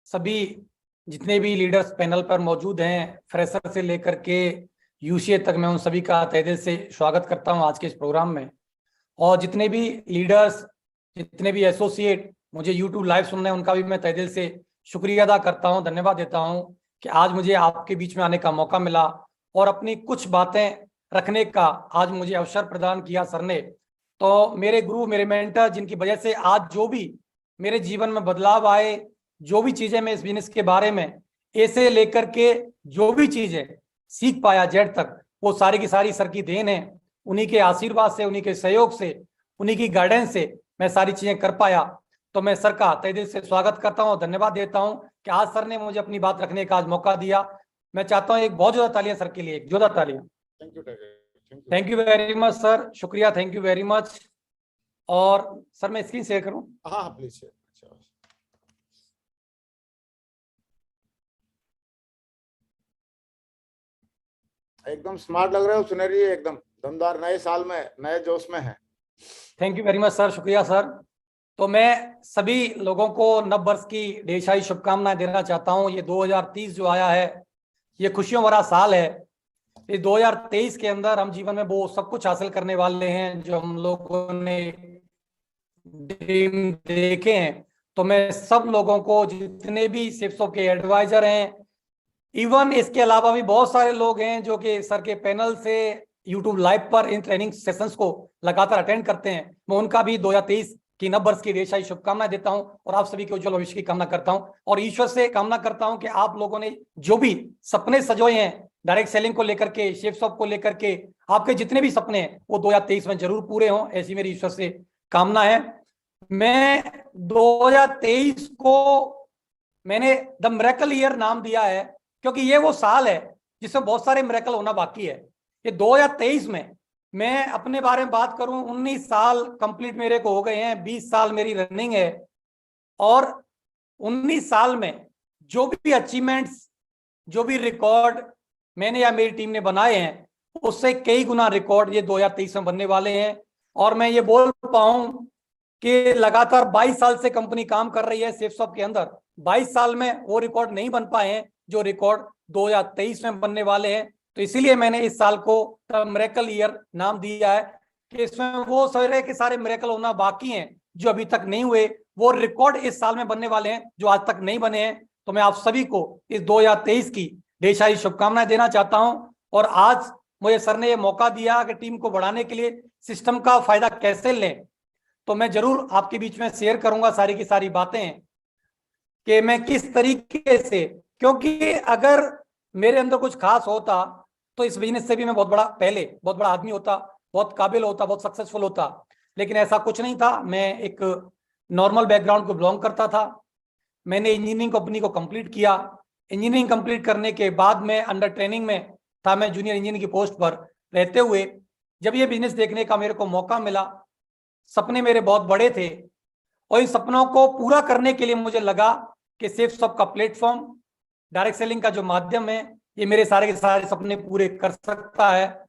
सभी जितने भी लीडर्स पैनल पर मौजूद हैं, फ्रेशर से लेकर के यूसीए तक, मैं उन सभी का तहे दिल से स्वागत करता हूं आज के इस प्रोग्राम में। और जितने भी लीडर्स, जितने भी एसोसिएट मुझे यूट्यूब लाइव सुन रहे हैं, उनका भी मैं तहे दिल से शुक्रिया अदा करता हूं, धन्यवाद देता हूं कि आज मुझे आपके बीच में आने का मौका मिला और अपनी कुछ बातें रखने का आज मुझे अवसर प्रदान किया सर ने। तो मेरे गुरु, मेरे मेंटर, जिनकी वजह से आज जो भी मेरे जीवन में बदलाव आए, जो भी चीजें मैं इस बिजनेस के बारे में ए से लेकर के जो भी चीजें सीख पाया जेड तक, वो सारी की सारी सर की देन है। उन्हीं के आशीर्वाद से, उन्हीं के सहयोग से, उन्हीं की गाइडेंस से मैं सारी चीजें कर पाया। तो मैं सर का तहे दिल से स्वागत करता हूं, धन्यवाद देता हूं कि आज सर ने मुझे अपनी बात रखने का आज मौका दिया। मैं चाहता हूं एक बहुत ज्यादा तालियां सर के लिए, एक जोरदार तालियां। Thank you very much sir, शुक्रिया, थैंक यू वेरी मच। और सर मैं स्क्रीन शेयर करूं? हाँ प्लीज। एकदम स्मार्ट लग रहे हो, सुनहरी, एकदम दमदार, नए साल में नए जोश में है। Thank you very much sir, शुक्रिया सर। तो मैं सभी लोगों को नव वर्ष की ढेर सारी शुभकामनाएं देना चाहता हूं। ये 2030 जो आया है, ये खुशियों भरा साल है। इस 2023 के अंदर हम जीवन में वो सब कुछ हासिल करने वाले हैं जो हम लोगों ने ड्रीम देखे हैं। तो मैं सब लोगों को, जितने भी शिफ्ट के एडवाइजर हैं, इवन इसके अलावा भी बहुत सारे लोग हैं जो कि सर के पैनल से यूट्यूब लाइव पर इन ट्रेनिंग सेशंस को लगातार अटेंड करते हैं, मैं उनका भी 2023 की नव वर्ष की ढेर सारी शुभकामनाएं देता हूं और आप सभी के उज्जवल भविष्य की कामना करता हूं। और ईश्वर से कामना करता हूं कि आप लोगों ने जो भी सपने सजोए हैं डायरेक्ट सेलिंग को लेकर के, शेफ शॉप को लेकर के, आपके जितने भी सपने हैं वो 2023 में जरूर पूरे हों, ऐसी मेरी ईश्वर से कामना है। मैं 2023 को मैंने द मिरेकल ईयर नाम दिया है क्योंकि ये वो साल है जिसमें बहुत सारे मिरेकल होना बाकी है। ये 2023 में मैं अपने बारे में बात करूं, 19 साल कंप्लीट मेरे को हो गए हैं, 20 साल मेरी रनिंग है। और 19 साल में जो भी अचीवमेंट्स, जो भी रिकॉर्ड मैंने या मेरी टीम ने बनाए हैं, उससे कई गुना रिकॉर्ड ये 2023 में बनने वाले हैं। और मैं ये बोल पाऊं कि लगातार 22 साल से कंपनी काम कर रही है सेफ शॉप के अंदर, 22 साल में वो रिकॉर्ड नहीं बन पाए हैं जो रिकॉर्ड 2023 में बनने वाले हैं। तो इसीलिए मैंने इस साल को द मिरेकल ईयर नाम दिया है कि इसमें वो सारे के सारे मिरेकल होना बाकी हैं जो अभी तक नहीं हुए, वो रिकॉर्ड इस साल में बनने वाले हैं जो आज तक नहीं बने हैं। तो मैं आप सभी को इस 2023 की ढेर सारी शुभकामनाएं देना चाहता हूं। और आज मुझे सर ने ये मौका दिया कि टीम को बढ़ाने के लिए सिस्टम का फायदा कैसे लें, तो मैं जरूर आपके बीच में शेयर करूंगा सारी की सारी बातें कि मैं किस तरीके से, क्योंकि अगर मेरे अंदर कुछ खास होता तो इस बिजनेस से भी मैं बहुत बड़ा, पहले बहुत बड़ा आदमी होता, बहुत काबिल होता, बहुत सक्सेसफुल होता। लेकिन ऐसा कुछ नहीं था। मैं एक नॉर्मल बैकग्राउंड को बिलोंग करता था। मैंने इंजीनियरिंग कंपनी को कंप्लीट किया। इंजीनियरिंग कंप्लीट करने के बाद मैं अंडर ट्रेनिंग में था, मैं जूनियर इंजीनियर की पोस्ट पर रहते हुए जब ये बिजनेस देखने का मेरे को मौका मिला, सपने मेरे बहुत बड़े थे और इन सपनों को पूरा करने के लिए मुझे लगा कि सेफ शॉप का प्लेटफॉर्म, डायरेक्ट सेलिंग का जो माध्यम है, ये मेरे सारे के सारे सपने पूरे कर सकता है।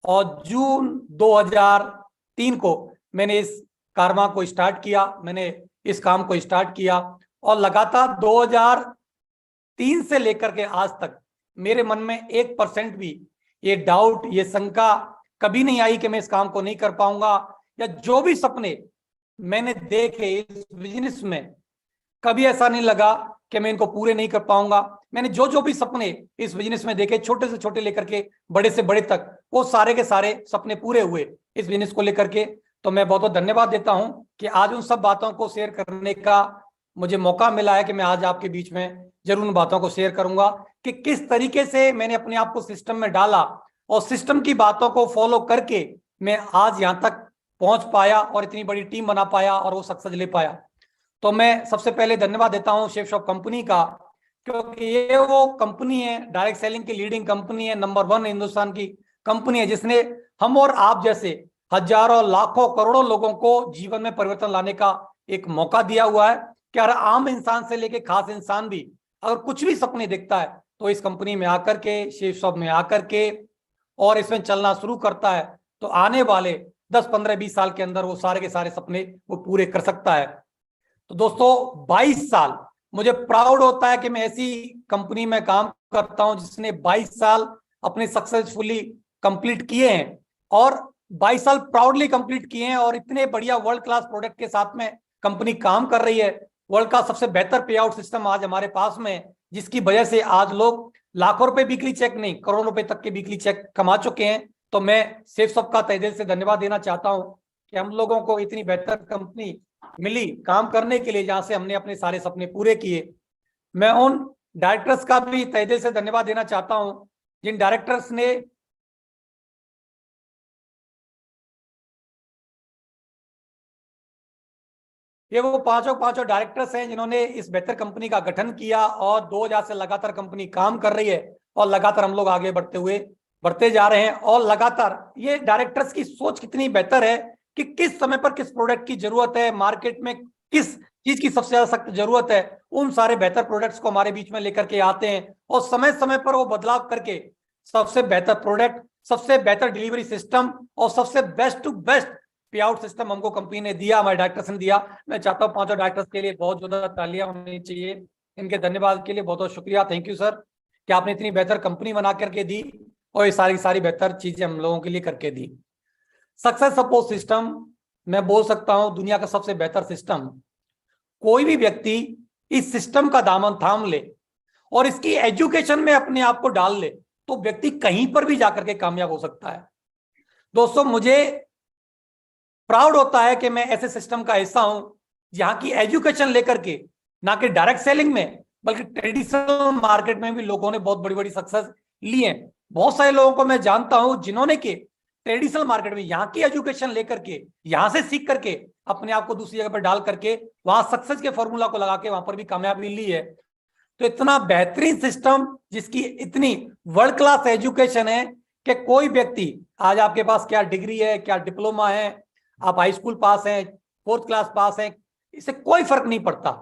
और जून 2003 को मैंने इस कारवां को स्टार्ट किया, मैंने इस काम को स्टार्ट किया और लगातार 2003 से लेकर के आज तक मेरे मन में 1% भी ये डाउट, ये शंका कभी नहीं आई कि मैं इस काम को नहीं कर पाऊंगा, या जो भी सपने मैंने देखे इस बिजनेस में कभी ऐसा नहीं लगा कि मैं इनको पूरे नहीं कर पाऊंगा। मैंने जो जो भी सपने इस बिजनेस में देखे, छोटे से छोटे लेकर के बड़े से बड़े तक, वो सारे के सारे सपने पूरे हुए इस बिजनेस को लेकर के। तो मैं बहुत बहुत धन्यवाद देता हूं कि आज उन सब बातों को शेयर करने का मुझे मौका मिला है कि मैं आज आपके बीच में जरूर उन बातों को शेयर करूंगा कि किस तरीके से मैंने अपने आप को सिस्टम में डाला और सिस्टम की बातों को फॉलो करके मैं आज यहाँ तक पहुंच पाया और इतनी बड़ी टीम बना पाया और वो सक्सेस ले पाया। तो मैं सबसे पहले धन्यवाद देता हूं शेफ शॉप कंपनी का, क्योंकि ये वो कंपनी है, डायरेक्ट सेलिंग की लीडिंग कंपनी है, नंबर 1 हिंदुस्तान की कंपनी है, जिसने हम और आप जैसे हजारों, लाखों, करोड़ों लोगों को जीवन में परिवर्तन लाने का एक मौका दिया हुआ है कि हर आम इंसान से लेके खास इंसान भी अगर कुछ भी सपने देखता है तो इस कंपनी में आकर के, शेफ शॉप में आकर के और इसमें चलना शुरू करता है तो आने वाले 10, 15, 20 साल के अंदर वो सारे के सारे सपने वो पूरे कर सकता है। तो दोस्तों 22 साल मुझे प्राउड होता है कि मैं ऐसी कंपनी में काम करता हूं जिसने 22 साल अपने सक्सेसफुली कंप्लीट किए हैं, और 22 साल प्राउडली कंप्लीट किए हैं, और इतने बढ़िया वर्ल्ड क्लास प्रोडक्ट के साथ में कंपनी काम कर रही है। वर्ल्ड का सबसे बेहतर पे आउट सिस्टम आज हमारे पास में है, जिसकी वजह से आज लोग लाखों रुपए वीकली चेक नहीं, करोड़ों रुपए तक के वीकली चेक कमा चुके हैं। तो मैं सेफसॉफ्ट का तहे दिल से धन्यवाद देना चाहता हूं कि हम लोगों को इतनी बेहतर कंपनी मिली काम करने के लिए, जहां से हमने अपने सारे सपने पूरे किए। मैं उन डायरेक्टर्स का भी तहे दिल से धन्यवाद देना चाहता हूं जिन डायरेक्टर्स ने ये वो पांचों डायरेक्टर्स हैं जिन्होंने इस बेहतर कंपनी का गठन किया, और 2000 से लगातार कंपनी काम कर रही है, और लगातार हम लोग आगे बढ़ते जा रहे हैं। और लगातार ये डायरेक्टर्स की सोच कितनी बेहतर है कि किस समय पर किस प्रोडक्ट की जरूरत है, मार्केट में किस चीज की सबसे ज्यादा सख्त जरूरत है, उन सारे बेहतर प्रोडक्ट्स को हमारे बीच में लेकर के आते हैं, और समय समय पर वो बदलाव करके सबसे बेहतर प्रोडक्ट, सबसे बेहतर डिलीवरी सिस्टम और सबसे बेस्ट टू बेस्ट पे आउट सिस्टम हमको कंपनी ने दिया, हमारे डायरेक्टर्स ने दिया। मैं चाहता हूँ पांचों डायरेक्टर्स के लिए बहुत ज्यादा तालियां होनी चाहिए। इनके धन्यवाद के लिए बहुत बहुत शुक्रिया, थैंक यू सर, कि आपने इतनी बेहतर कंपनी बना करके दी और ये सारी बेहतर चीजें हम लोगों के लिए करके दी। सक्सेस सपोर्ट सिस्टम मैं बोल सकता हूं दुनिया का सबसे बेहतर सिस्टम। कोई भी व्यक्ति इस सिस्टम का दामन थाम ले और इसकी एजुकेशन में अपने आप को डाल ले, तो व्यक्ति कहीं पर भी जाकर के कामयाब हो सकता है। दोस्तों, मुझे प्राउड होता है कि मैं ऐसे सिस्टम का हिस्सा हूं जहां की एजुकेशन लेकर के, ना कि डायरेक्ट सेलिंग में बल्कि ट्रेडिशनल मार्केट में भी लोगों ने बहुत बड़ी बड़ी सक्सेस ली है। बहुत सारे लोगों को मैं जानता हूं जिन्होंने के ट्रेडिशनल मार्केट में यहाँ की एजुकेशन लेकर के, यहां से सीख करके अपने आप को दूसरी जगह पर डाल करके वहां सक्सेस के फॉर्मूला को लगा के वहां पर भी कामयाबी ली है। तो इतना बेहतरीन सिस्टम जिसकी इतनी वर्ल्ड क्लास एजुकेशन है कि कोई व्यक्ति, आज आपके पास क्या डिग्री है, क्या डिप्लोमा है, आप हाई स्कूल पास हैं, 4th क्लास पास हैं, इससे कोई फर्क नहीं पड़ता।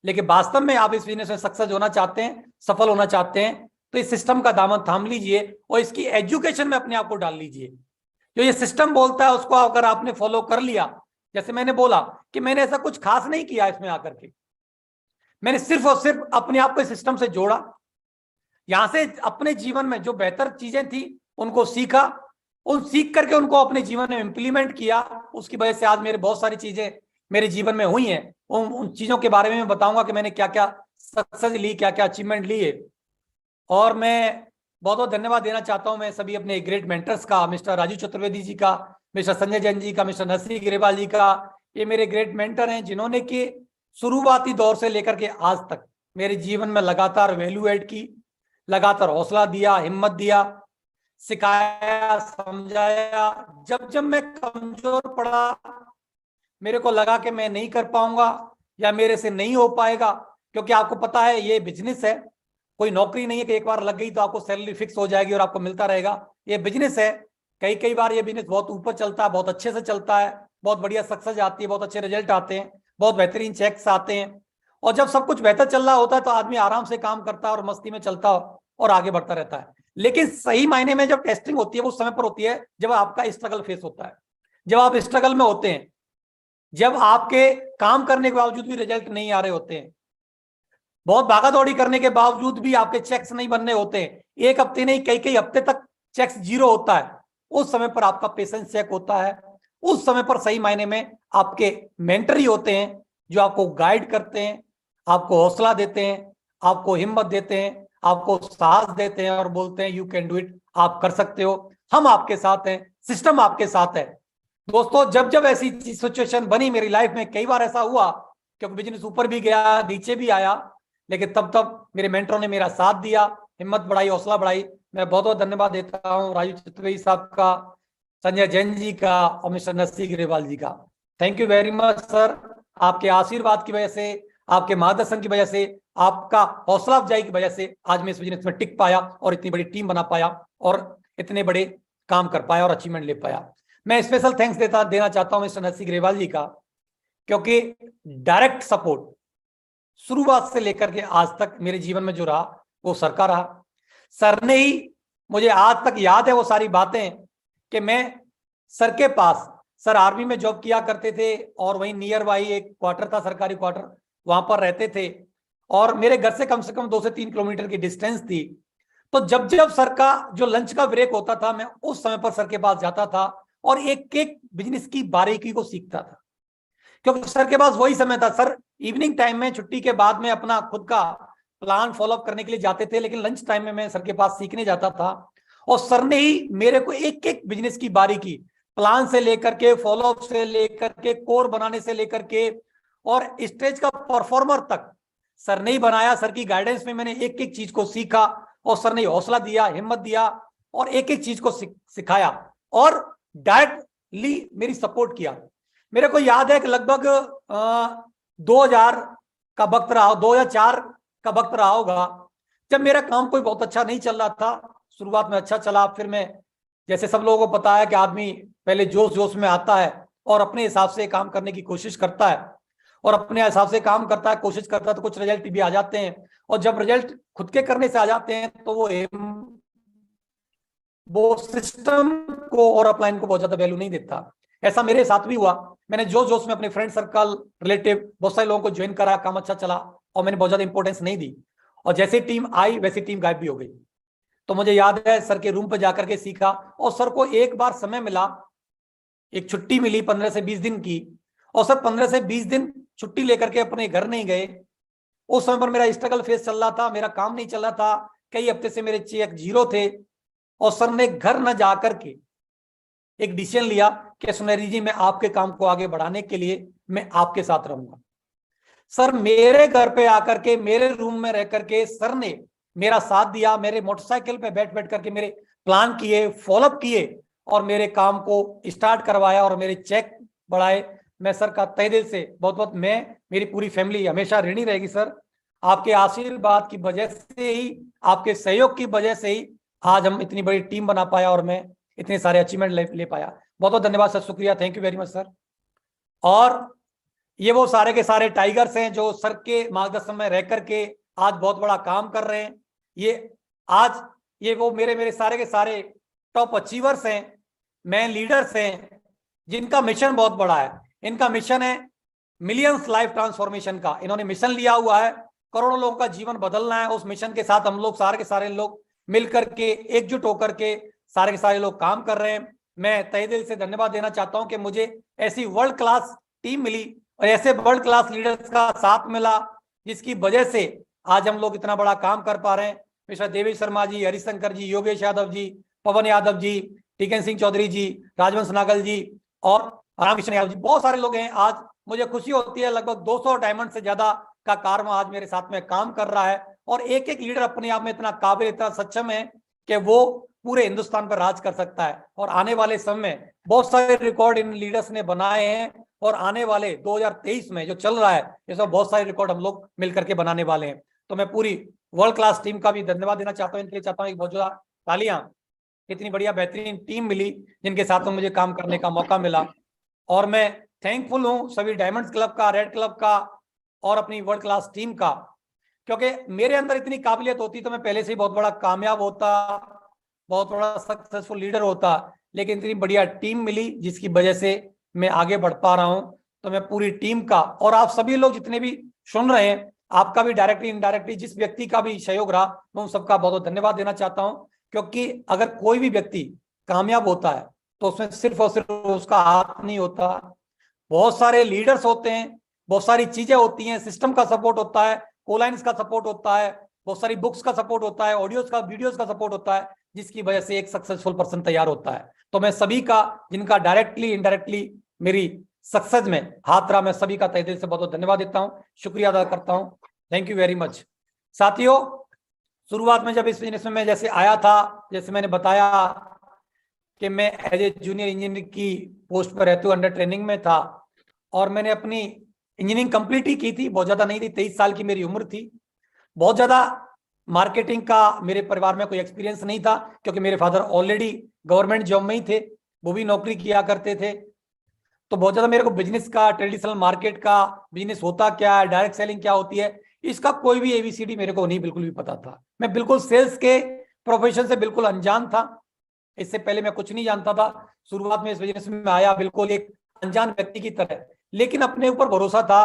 लेकिन वास्तव में आप इस बिजनेस में सक्सेस होना चाहते हैं, सफल होना चाहते हैं, तो इस सिस्टम का दामन थाम लीजिए और इसकी एजुकेशन में अपने आप को डाल लीजिए। जो ये सिस्टम बोलता है उसको अगर आपने फॉलो कर लिया, जैसे मैंने बोला कि मैंने ऐसा कुछ खास नहीं किया इसमें आकर के, मैंने सिर्फ और सिर्फ अपने आप को इस सिस्टम से जोड़ा, यहां से अपने जीवन में जो बेहतर चीजें थी उनको सीखा, उन सीख करके उनको अपने जीवन में इंप्लीमेंट किया। उसकी वजह से आज मेरे बहुत सारी चीजें मेरे जीवन में हुई हैं। उन चीजों के बारे में मैं बताऊंगा कि मैंने क्या क्या सक्सेस ली, क्या क्या अचीवमेंट लिए। और मैं बहुत बहुत धन्यवाद देना चाहता हूं मैं सभी अपने ग्रेट मेंटर्स का, मिस्टर राजू चतुर्वेदी जी का, मिस्टर संजय जैन जी का, मिस्टर नरसिंह ग्रेवाल जी का। ये मेरे ग्रेट मेंटर हैं जिन्होंने कि शुरुआती दौर से लेकर के आज तक मेरे जीवन में लगातार वैल्यू एड की, लगातार हौसला दिया, हिम्मत दिया, सिखाया, समझाया। जब जब मैं कमजोर पड़ा, मेरे को लगा कि मैं नहीं कर पाऊंगा या मेरे से नहीं हो पाएगा, क्योंकि आपको पता है ये बिजनेस है, कोई नौकरी नहीं है कि एक बार लग गई तो आपको सैलरी फिक्स हो जाएगी और आपको मिलता रहेगा। ये बिजनेस है, कई बार ये बिजनेस बहुत ऊपर चलता है, बहुत अच्छे से चलता है, बहुत बढ़िया सक्सेस आती है, बहुत अच्छे रिजल्ट आते हैं, बहुत बेहतरीन चेक्स आते हैं। और जब सब कुछ बेहतर चल रहा होता है तो आदमी आराम से काम करता है और मस्ती में चलता और आगे बढ़ता रहता है। लेकिन सही मायने में जब टेस्टिंग होती है वो उस समय पर होती है जब आपका स्ट्रगल फेस होता है, जब आप स्ट्रगल में होते हैं, जब आपके काम करने के बावजूद भी रिजल्ट नहीं आ रहे होते हैं, बहुत भागा दौड़ी करने के बावजूद भी आपके चेक्स नहीं बनने होते हैं, एक हफ्ते नहीं कई हफ्ते तक चेक्स जीरो होता है, उस समय पर आपका पेशेंस चेक होता है। उस समय पर सही मायने में आपके मेंटर ही होते हैं जो आपको गाइड करते हैं, आपको हौसला देते हैं, आपको हिम्मत देते हैं, आपको साहस देते हैं और बोलते हैं यू कैन डू इट, आप कर सकते हो, हम आपके साथ हैं, सिस्टम आपके साथ है। दोस्तों, जब जब ऐसी सिचुएशन बनी मेरी लाइफ में, कई बार ऐसा हुआ क्योंकि बिजनेस ऊपर भी गया नीचे भी आया, लेकिन तब मेरे मेंटरों ने मेरा साथ दिया, हिम्मत बढ़ाई, हौसला बढ़ाई। मैं बहुत बहुत धन्यवाद देता हूं राजू चतुर्वेदी साहब का, संजय जैन जी का और मिस्टर नरसिंह ग्रेवाल जी का। Thank you very much sir. आपके आशीर्वाद की वजह से, आपके मार्गदर्शन की वजह से, आपका हौसला अफजाई की वजह से आज मैं इस बिजनेस में टिक पाया और इतनी बड़ी टीम बना पाया और इतने बड़े काम कर पाया और अचीवमेंट ले पाया। मैं स्पेशल थैंक्स देना चाहता हूं मिस्टर नरसिंह ग्रेवाल जी का, क्योंकि डायरेक्ट सपोर्ट शुरुआत से लेकर के आज तक मेरे जीवन में जो रहा वो सर का रहा। सर ने ही, मुझे आज तक याद है वो सारी बातें कि मैं सर के पास, सर आर्मी में जॉब किया करते थे और वहीं नियर बाई एक क्वार्टर था, सरकारी क्वार्टर, वहां पर रहते थे। और मेरे घर से कम 2 से 3 किलोमीटर की डिस्टेंस थी। तो जब जब सर का जो लंच का ब्रेक होता था, मैं उस समय पर सर के पास जाता था और एक एक बिजनेस की बारीकी को सीखता था, क्योंकि सर के पास वही समय था। सर इवनिंग टाइम में छुट्टी के बाद में अपना खुद का प्लान फॉलो अप करने के लिए जाते थे, लेकिन लंच टाइम में मैं सर के पास सीखने जाता था और सर ने ही मेरे को एक एक बिजनेस की बारीकी, प्लान से लेकर के, फॉलो अप से लेकर के, कोर बनाने से लेकर के और स्टेज का परफॉर्मर तक सर ने ही बनाया। सर की गाइडेंस में मैंने एक एक चीज को सीखा और सर ने हौसला दिया, हिम्मत दिया और एक एक चीज को सिखाया और डायरेक्टली मेरी सपोर्ट किया। मेरे को याद है कि लगभग 2000 का वक्त रहा, 2004 का वक्त रहा होगा, जब मेरा काम कोई बहुत अच्छा नहीं चल रहा था। शुरुआत में अच्छा चला, फिर मैं, जैसे सब लोगों को पता है कि आदमी पहले जोश जोश में आता है और अपने हिसाब से काम करने की कोशिश करता है और अपने हिसाब से काम करता है, कोशिश करता है, तो कुछ रिजल्ट भी आ जाते हैं। और जब रिजल्ट खुद के करने से आ जाते हैं तो वो सिस्टम को और अपलाइन को बहुत ज्यादा वैल्यू नहीं देता। ऐसा मेरे साथ भी हुआ। मैंने जोश जोश में अपने फ्रेंड सर्कल, रिलेटिव, बहुत सारे लोगों को ज्वाइन करा, काम अच्छा चला और मैंने बहुत ज्यादा इंपॉर्टेंस नहीं दी और जैसे टीम आई वैसे टीम गायब भी हो गई। तो मुझे याद है सर के रूम पर जाकर के सीखा और सर को एक बार समय मिला, एक छुट्टी मिली 15 से 20 दिन की, और सर 15 से 20 दिन छुट्टी लेकर के अपने घर नहीं गए। उस समय पर मेरा स्ट्रगल फेस चल रहा था, मेरा काम नहीं चल रहा था, कई हफ्ते से मेरे चेक जीरो थे और सर ने घर न जाकर के एक डिसीजन लिया कि सुनहरी जी, मैं आपके काम को आगे बढ़ाने के लिए मैं आपके साथ रहूंगा। सर मेरे घर पे आकर के, मेरे रूम में रह करके सर ने मेरा साथ दिया, मेरे मोटरसाइकिल पे बैठ बैठ करके मेरे प्लान किए, फॉलोअप किए और मेरे काम को स्टार्ट करवाया और मेरे चेक बढ़ाए। मैं सर का तहे दिल से बहुत बहुत, मैं, मेरी पूरी फैमिली हमेशा ऋणी रहेगी सर। आपके आशीर्वाद की वजह से ही, आपके सहयोग की वजह से ही आज हम इतनी बड़ी टीम बना पाया और मैं इतने सारे अचीवमेंट ले पाया। बहुत बहुत धन्यवाद सर, शुक्रिया, thank you very much sir. और ये वो सारे के सारे टाइगर्स हैं जो सर के मार्गदर्शन में रह करके आज बहुत बड़ा काम कर रहे हैं। ये वो मेरे सारे के सारे टॉप अचीवर्स हैं, मैन लीडर्स हैं, जिनका मिशन बहुत बड़ा है। इनका मिशन है मिलियंस लाइफ ट्रांसफॉर्मेशन का। इन्होंने मिशन लिया हुआ है, करोड़ों लोगों का जीवन बदलना है। उस मिशन के साथ हम लोग सारे के सारे लोग मिलकर के, एकजुट होकर के सारे के सारे लोग काम कर रहे हैं। मैं तहे दिल से धन्यवाद देना चाहता हूं कि मुझे ऐसी वर्ल्ड क्लास टीम मिली और ऐसे वर्ल्ड क्लास लीडर्स का साथ मिला, जिसकी वजह से आज हम लोग इतना बड़ा काम कर पा रहे हैं। मिस्टर देवेश शर्मा जी, हरिशंकर जी, योगेश यादव जी, पवन यादव जी, टीकन सिंह चौधरी जी, राजवंश नागल जी और रामकृष्ण यादव जी, बहुत सारे लोग हैं। आज मुझे खुशी होती है, लगभग 200 डायमंड से ज्यादा का कार्म आज मेरे साथ में काम कर रहा है और एक एक लीडर अपने आप में इतना काबिल, इतना सक्षम है कि वो पूरे हिंदुस्तान पर राज कर सकता है। और आने वाले समय में बहुत सारे रिकॉर्ड इन लीडर्स ने बनाए हैं और आने वाले 2023 में जो चल रहा है, इसमें बहुत सारे रिकॉर्ड हम लोग मिलकर के बनाने वाले हैं। तो मैं पूरी वर्ल्ड क्लास टीम का भी धन्यवाद देना चाहता हूँ। इनके लिए चाहता हूँ एक बहुत ज्यादा तालियां। इतनी बढ़िया बेहतरीन टीम मिली जिनके साथ में मुझे काम करने का मौका मिला और मैं थैंकफुल हूँ सभी डायमंड्स क्लब का, रेड क्लब का और अपनी वर्ल्ड क्लास टीम का, क्योंकि मेरे अंदर इतनी काबिलियत होती तो मैं पहले से ही बहुत बड़ा कामयाब होता, बहुत बड़ा सक्सेसफुल लीडर होता, लेकिन इतनी बढ़िया टीम मिली जिसकी वजह से मैं आगे बढ़ पा रहा हूं। तो मैं पूरी टीम का और आप सभी लोग जितने भी सुन रहे हैं, आपका भी डायरेक्टली इनडायरेक्टली जिस व्यक्ति का भी सहयोग रहा, मैं उन सबका बहुत बहुत धन्यवाद देना चाहता हूं। क्योंकि अगर कोई भी व्यक्ति कामयाब होता है तो उसमें सिर्फ और सिर्फ उसका हाथ नहीं होता, बहुत सारे लीडर्स होते हैं, बहुत सारी चीजें होती हैं, सिस्टम का सपोर्ट होता है, कोलाइंस का सपोर्ट होता है, बहुत सारी बुक्स का सपोर्ट होता है, ऑडियोज का, वीडियोज का सपोर्ट होता है, जिसकी वजह से एक सक्सेसफुल पर्सन तैयार होता है। तो मैं सभी का, जिनका डायरेक्टली इनडायरेक्टली मेरी सक्सेस में हाथ रहा, मैं सभी का तहे दिल से बहुत बहुत धन्यवाद देता हूं, शुक्रिया अदा करता हूं। Thank you very much. साथियों, शुरुआत में जब इस बिजनेस में मैं जैसे आया था, जैसे मैंने बताया कि मैं एज ए जूनियर इंजीनियर की पोस्ट पर रहते हुए अंडर ट्रेनिंग में था और मैंने अपनी इंजीनियरिंग कंप्लीट ही की थी, बहुत ज्यादा नहीं थी, 23 साल की मेरी उम्र थी। बहुत ज्यादा मार्केटिंग का मेरे परिवार में कोई एक्सपीरियंस नहीं था, क्योंकि मेरे फादर ऑलरेडी गवर्नमेंट जॉब में ही थे, वो भी नौकरी किया करते थे। तो बहुत ज्यादा मेरे को बिजनेस का, ट्रेडिशनल मार्केट का बिजनेस होता क्या है, डायरेक्ट सेलिंग क्या होती है, इसका कोई भी एबीसीडी मेरे को नहीं बिल्कुल भी पता था। मैं बिल्कुल सेल्स के प्रोफेशन से बिल्कुल अनजान था, इससे पहले मैं कुछ नहीं जानता था। शुरुआत में इस बिजनेस में आया बिल्कुल एक अनजान व्यक्ति की तरह, लेकिन अपने ऊपर भरोसा था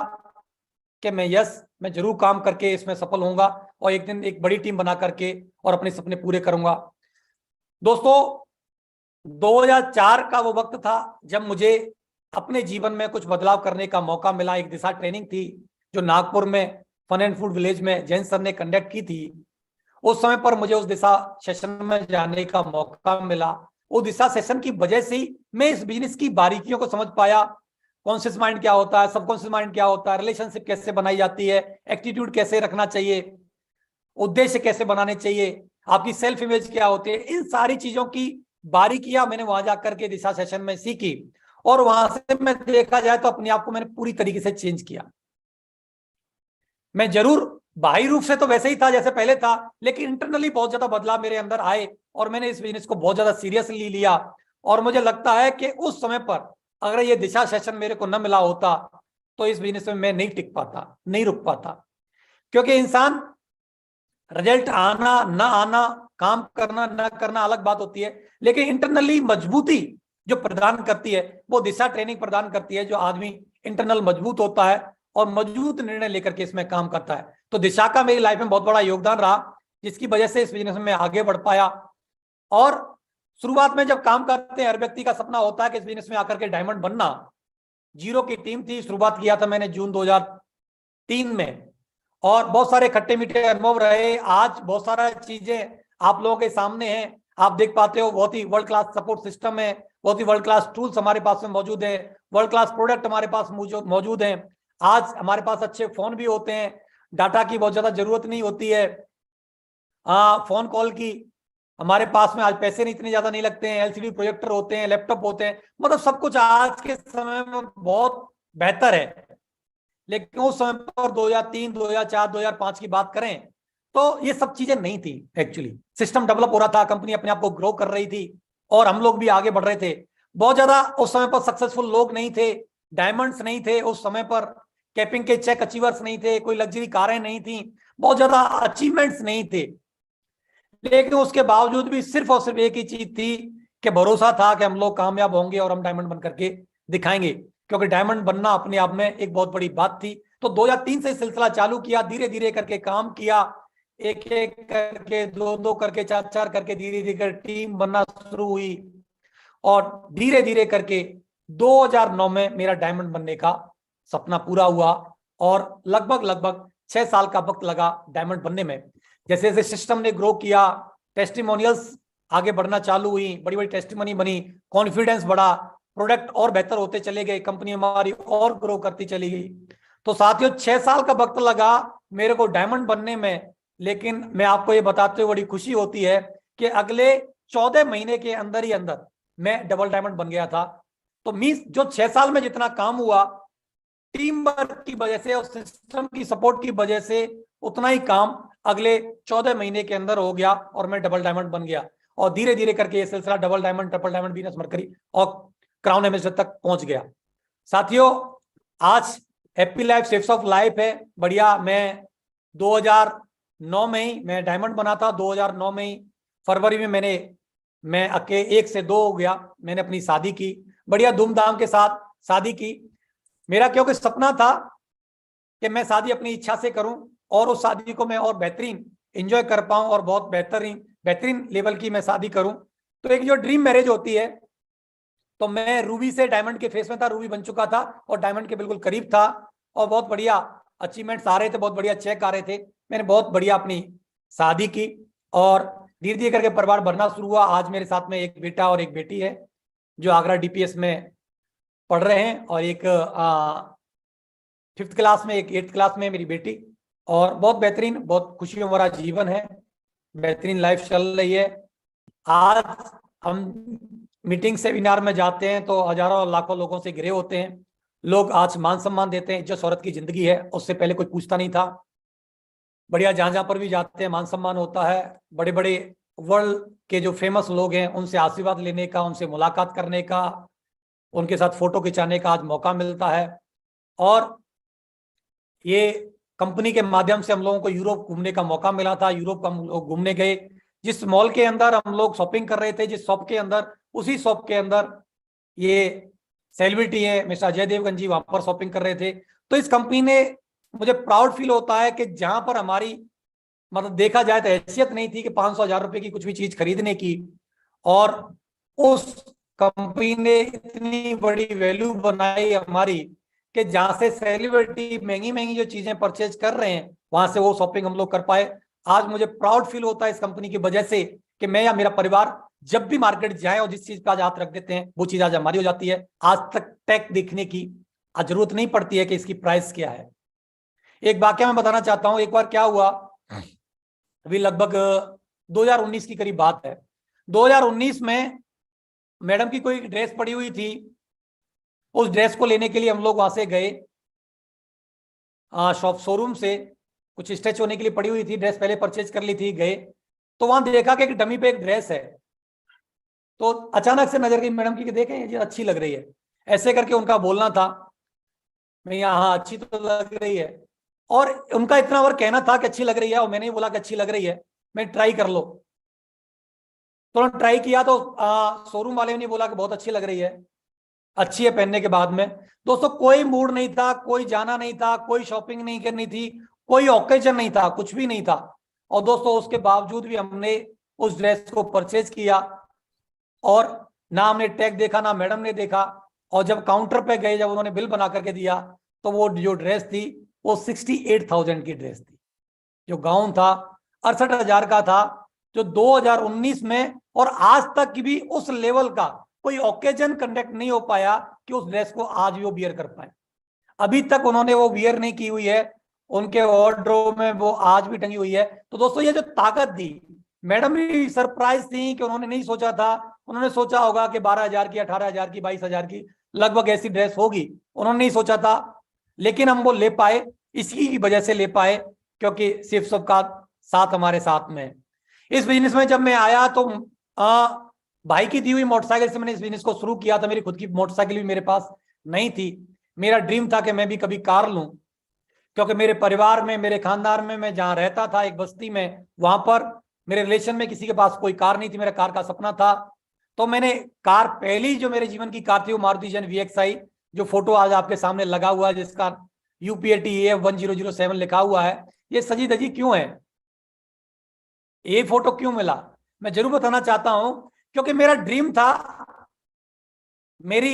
कि मैं यस मैं जरूर काम करके इसमें सफल होऊंगा और एक दिन एक बड़ी टीम बना करके और अपने सपने पूरे करूंगा। दोस्तों 2004 का वो वक्त था जब मुझे अपने जीवन में कुछ बदलाव करने का मौका मिला। एक दिशा ट्रेनिंग थी जो नागपुर में फन एंड फूड विलेज में जैन सर ने कंडक्ट की थी। उस समय पर मुझे उस दिशा सेशन में जाने का मौका मिला। वो दिशा सेशन की वजह से ही मैं इस बिजनेस की बारीकियों को समझ पाया। कॉन्शियस माइंड क्या होता है, सबकॉन्शियस माइंड क्या होता है, रिलेशनशिप कैसे बनाई जाती है, एटीट्यूड कैसे रखना चाहिए, उद्देश्य कैसे बनाने चाहिए, आपकी सेल्फ इमेज क्या होती है, इन सारी चीजों की बारीकियां मैंने वहां जाकर के दिशा सेशन में सीखी। और वहां से मैं देखा जाए तो अपने आप को मैंने पूरी तरीके से चेंज किया। मैं जरूर बाहरी रूप से तो वैसे ही था जैसे पहले था, लेकिन इंटरनली बहुत ज्यादा बदलाव मेरे अंदर आए और मैंने इस बिजनेस को बहुत ज्यादा सीरियसली लिया। और मुझे लगता है कि उस समय पर अगर ये दिशा सेशन मेरे को न मिला होता तो इस बिजनेस में मैं नहीं टिक पाता, नहीं रुक पाता। क्योंकि इंसान रिजल्ट आना ना आना, काम करना ना करना अलग बात होती है, लेकिन इंटरनली मजबूती जो प्रदान करती है वो दिशा ट्रेनिंग प्रदान करती है। जो आदमी इंटरनल मजबूत होता है और मजबूत निर्णय लेकर के इसमें काम करता है। तो दिशा का मेरी लाइफ में बहुत बड़ा योगदान रहा, जिसकी वजह से इस बिजनेस में आगे बढ़ पाया। और शुरुआत में जब काम करते हैं हर व्यक्ति का सपना होता है कि इस बिजनेस में आकर के डायमंड बनना। जीरो की टीम थी, शुरुआत किया था मैंने जून 2003 में और बहुत सारे खट्टे मीठे अनुभव रहे। आज बहुत सारा चीजें आप लोगों के सामने हैं, आप देख पाते हो। बहुत ही वर्ल्ड क्लास सपोर्ट सिस्टम है, बहुत ही वर्ल्ड क्लास टूल्स हमारे पास में मौजूद है, वर्ल्ड क्लास प्रोडक्ट हमारे पास मौजूद हैं। आज हमारे पास अच्छे फोन भी होते हैं, डाटा की बहुत ज्यादा जरूरत नहीं होती है। फोन कॉल की हमारे पास में आज पैसे नहीं इतने ज्यादा नहीं लगते हैं, एलसीडी प्रोजेक्टर होते हैं, लैपटॉप होते हैं, मतलब सब कुछ आज के समय में बहुत बेहतर है। लेकिन उस समय पर 2003, 2004, 2005 की बात करें तो ये सब चीजें नहीं थी। एक्चुअली सिस्टम डेवलप हो रहा था, कंपनी अपने आप को ग्रो कर रही थी और हम लोग भी आगे बढ़ रहे थे। बहुत ज्यादा उस समय पर सक्सेसफुल लोग नहीं थे, डायमंड्स नहीं थे उस समय पर, कैपिंग के चेक अचीवर्स नहीं थे, कोई लग्जरी कारें नहीं थी, बहुत ज्यादा अचीवमेंट्स नहीं थे। लेकिन उसके बावजूद भी सिर्फ और सिर्फ एक ही चीज थी कि भरोसा था कि हम लोग कामयाब होंगे और हम डायमंड बन करके दिखाएंगे। क्योंकि डायमंड बनना अपने आप में एक बहुत बड़ी बात थी। तो 2003 से सिलसिला चालू किया, धीरे धीरे करके काम किया, एक एक करके, दो दो करके, चार चार करके, धीरे धीरे टीम बनना शुरू हुई और धीरे धीरे करके 2009 में मेरा डायमंड बनने का सपना पूरा हुआ। और लगभग 6 साल का वक्त लगा डायमंड बनने में। जैसे जैसे सिस्टम ने ग्रो किया, टेस्टिमोनियल्स आगे बढ़ना चालू हुई, बड़ी बड़ी टेस्टिमोनी बनी, कॉन्फिडेंस बढ़ा, प्रोडक्ट और बेहतर होते चले गए, कंपनी हमारी और ग्रो करती चली गई। तो साथियों 6 साल का वक्त लगा मेरे को डायमंड बनने में। लेकिन मैं आपको ये बताते हुए बड़ी खुशी होती है कि अगले 14 महीने के अंदर ही अंदर मैं डबल डायमंड बन गया था। तो मींस जो 6 साल में जितना काम हुआ, टीम वर्क की वजह से और सिस्टम की सपोर्ट की वजह से उतना ही काम अगले 14 महीने के अंदर हो गया और मैं डबल डायमंड बन गया। और धीरे धीरे करके ये सिलसिला double diamond, triple diamond, Venus mercury और क्राउन एम्बेसडर तक पहुंच गया। साथियों आज happy life shapes of life है, बढ़िया। मैं 2009 में ही मैं डायमंड बना था। 2009 में ही फरवरी में मैं 1 से 2 हो गया, मैंने अपनी शादी की, बढ़िया धूमधाम के साथ शादी की। मेरा क्योंकि सपना था कि मैं शादी अपनी इच्छा से करूं और उस शादी को मैं और बेहतरीन एंजॉय कर पाऊं और बहुत बेहतरीन लेवल की मैं शादी करूं। तो एक जो ड्रीम मैरिज होती है, तो मैं रूबी से डायमंड के फेस में था, रूबी बन चुका था और डायमंड के बिल्कुल करीब था और बहुत बढ़िया अचीवमेंट्स आ रहे थे, बहुत बढ़िया चेक आ रहे थे। मैंने बहुत बढ़िया अपनी शादी की और धीरे धीरे करके परिवार बढ़ना शुरू हुआ। आज मेरे साथ में एक बेटा और एक बेटी है जो आगरा डीपीएस में पढ़ रहे हैं और एक 5th क्लास में, एक 8th क्लास में मेरी बेटी। और बहुत बेहतरीन, बहुत खुशियों भरा जीवन है, बेहतरीन लाइफ चल रही है। आज हम मीटिंग सेमिनार में जाते हैं तो हजारों और लाखों लोगों से घिरे होते हैं। लोग आज मान सम्मान देते हैं, इज्जत शोहरत की जिंदगी है, उससे पहले कोई पूछता नहीं था। बढ़िया जहां जहां पर भी जाते हैं मान सम्मान होता है। बड़े बड़े वर्ल्ड के जो फेमस लोग हैं उनसे आशीर्वाद लेने का, उनसे मुलाकात करने का, उनके साथ फोटो खिंचाने का आज मौका मिलता है। और ये कंपनी के माध्यम से हम लोगों को यूरोप घूमने का मौका मिला था। यूरोप हम लोग घूमने गए, जिस मॉल के अंदर हम लोग शॉपिंग कर रहे थे, जिस शॉप के अंदर, उसी शॉप के अंदर ये सेलिब्रिटी है मिस्टर अजय देवगन जी वहां पर शॉपिंग कर रहे थे। तो इस कंपनी ने मुझे प्राउड फील होता है कि जहां पर हमारी मतलब देखा जाए तो हैसियत नहीं थी कि 500,000 रुपए की कुछ भी चीज खरीदने की, और उस कंपनी ने इतनी बड़ी वैल्यू बनाई हमारी कि जहां से सेलिब्रिटी महंगी महंगी जो चीजें परचेज कर रहे हैं वहां से वो शॉपिंग हम लोग कर पाए। आज मुझे प्राउड फील होता है इस कंपनी की वजह से कि मैं या मेरा परिवार जब भी मार्केट जाए और जिस चीज पे आज हाथ रख देते हैं वो चीज आज हमारी हो जाती है। आज तक टैग देखने की आज जरूरत नहीं पड़ती है कि इसकी प्राइस क्या है। एक वाकया मैं बताना चाहता हूं। एक बार क्या हुआ, अभी लगभग 2019 की करीब बात है। 2019 में मैडम की कोई ड्रेस पड़ी हुई थी, उस ड्रेस को लेने के लिए हम लोग वहां से गए शॉप शोरूम से, कुछ स्टिच होने के लिए पड़ी हुई थी ड्रेस, पहले परचेज कर ली थी। गए तो वहां देखा कि एक डमी पे एक ड्रेस है, तो अचानक से नजर गई मैडम की कि देखें ये अच्छी लग रही है, ऐसे करके उनका बोलना था। मैं यहाँ हाँ अच्छी तो लग रही है, और उनका इतना और कहना था कि अच्छी लग रही है, और मैंने ही बोला कि अच्छी लग रही है, मैं ट्राई कर लो। तो ट्राई किया तो शोरूम वाले ने बोला कि बहुत अच्छी लग रही है, अच्छी है पहनने के बाद में। दोस्तों कोई मूड नहीं था, कोई जाना नहीं था, कोई शॉपिंग नहीं करनी थी, कोई ओकेजन नहीं था, कुछ भी नहीं था, और दोस्तों उसके बावजूद भी हमने उस ड्रेस को परचेज किया, और ना हमने टैग देखा ना मैडम ने देखा। और जब काउंटर पे गए, जब उन्होंने बिल बना करके दिया, तो वो जो ड्रेस थी वो 68,000 की ड्रेस थी। जो गाउन था 68,000 का था, जो 2019 में, और आज तक की भी उस लेवल का कोई ओकेजन कंडक्ट नहीं हो पाया कि उस ड्रेस को आज भी वो वियर कर पाए। अभी तक उन्होंने वो वियर नहीं की हुई है, उनके वार्डरोब में वो आज भी टंगी हुई है। तो दोस्तों ये जो ताकत दी, मैडम भी सरप्राइज थी कि उन्होंने नहीं सोचा था। उन्होंने सोचा होगा कि 12,000 की, 18,000 की, 22,000 की लगभग ऐसी ड्रेस होगी, उन्होंने नहीं सोचा था, लेकिन हम वो ले पाए, इसी की वजह से ले पाए क्योंकि शिव सबका साथ हमारे साथ में है। इस बिजनेस में जब मैं आया तो भाई की दी हुई मोटरसाइकिल से मैंने इस बिजनेस को शुरू किया था। मेरी खुद की मोटरसाइकिल भी मेरे पास नहीं थी। मेरा ड्रीम था कि मैं भी कभी कार लूं, क्योंकि मेरे परिवार में, मेरे खानदान में, मैं जहां रहता था एक बस्ती में, वहां पर मेरे रिलेशन में किसी के पास कोई कार नहीं थी। मेरा कार का सपना था। तो मैंने कार, पहली जो मेरे जीवन की कार थी वो मारुति जैन VXI, जो फोटो आज आपके सामने लगा हुआ है, जिसका UPAT AF 1007 लिखा हुआ है। ये सजी धजी क्यों है, ये फोटो क्यों मिला, मैं जरूर बताना चाहता हूं। क्योंकि मेरा ड्रीम था, मेरी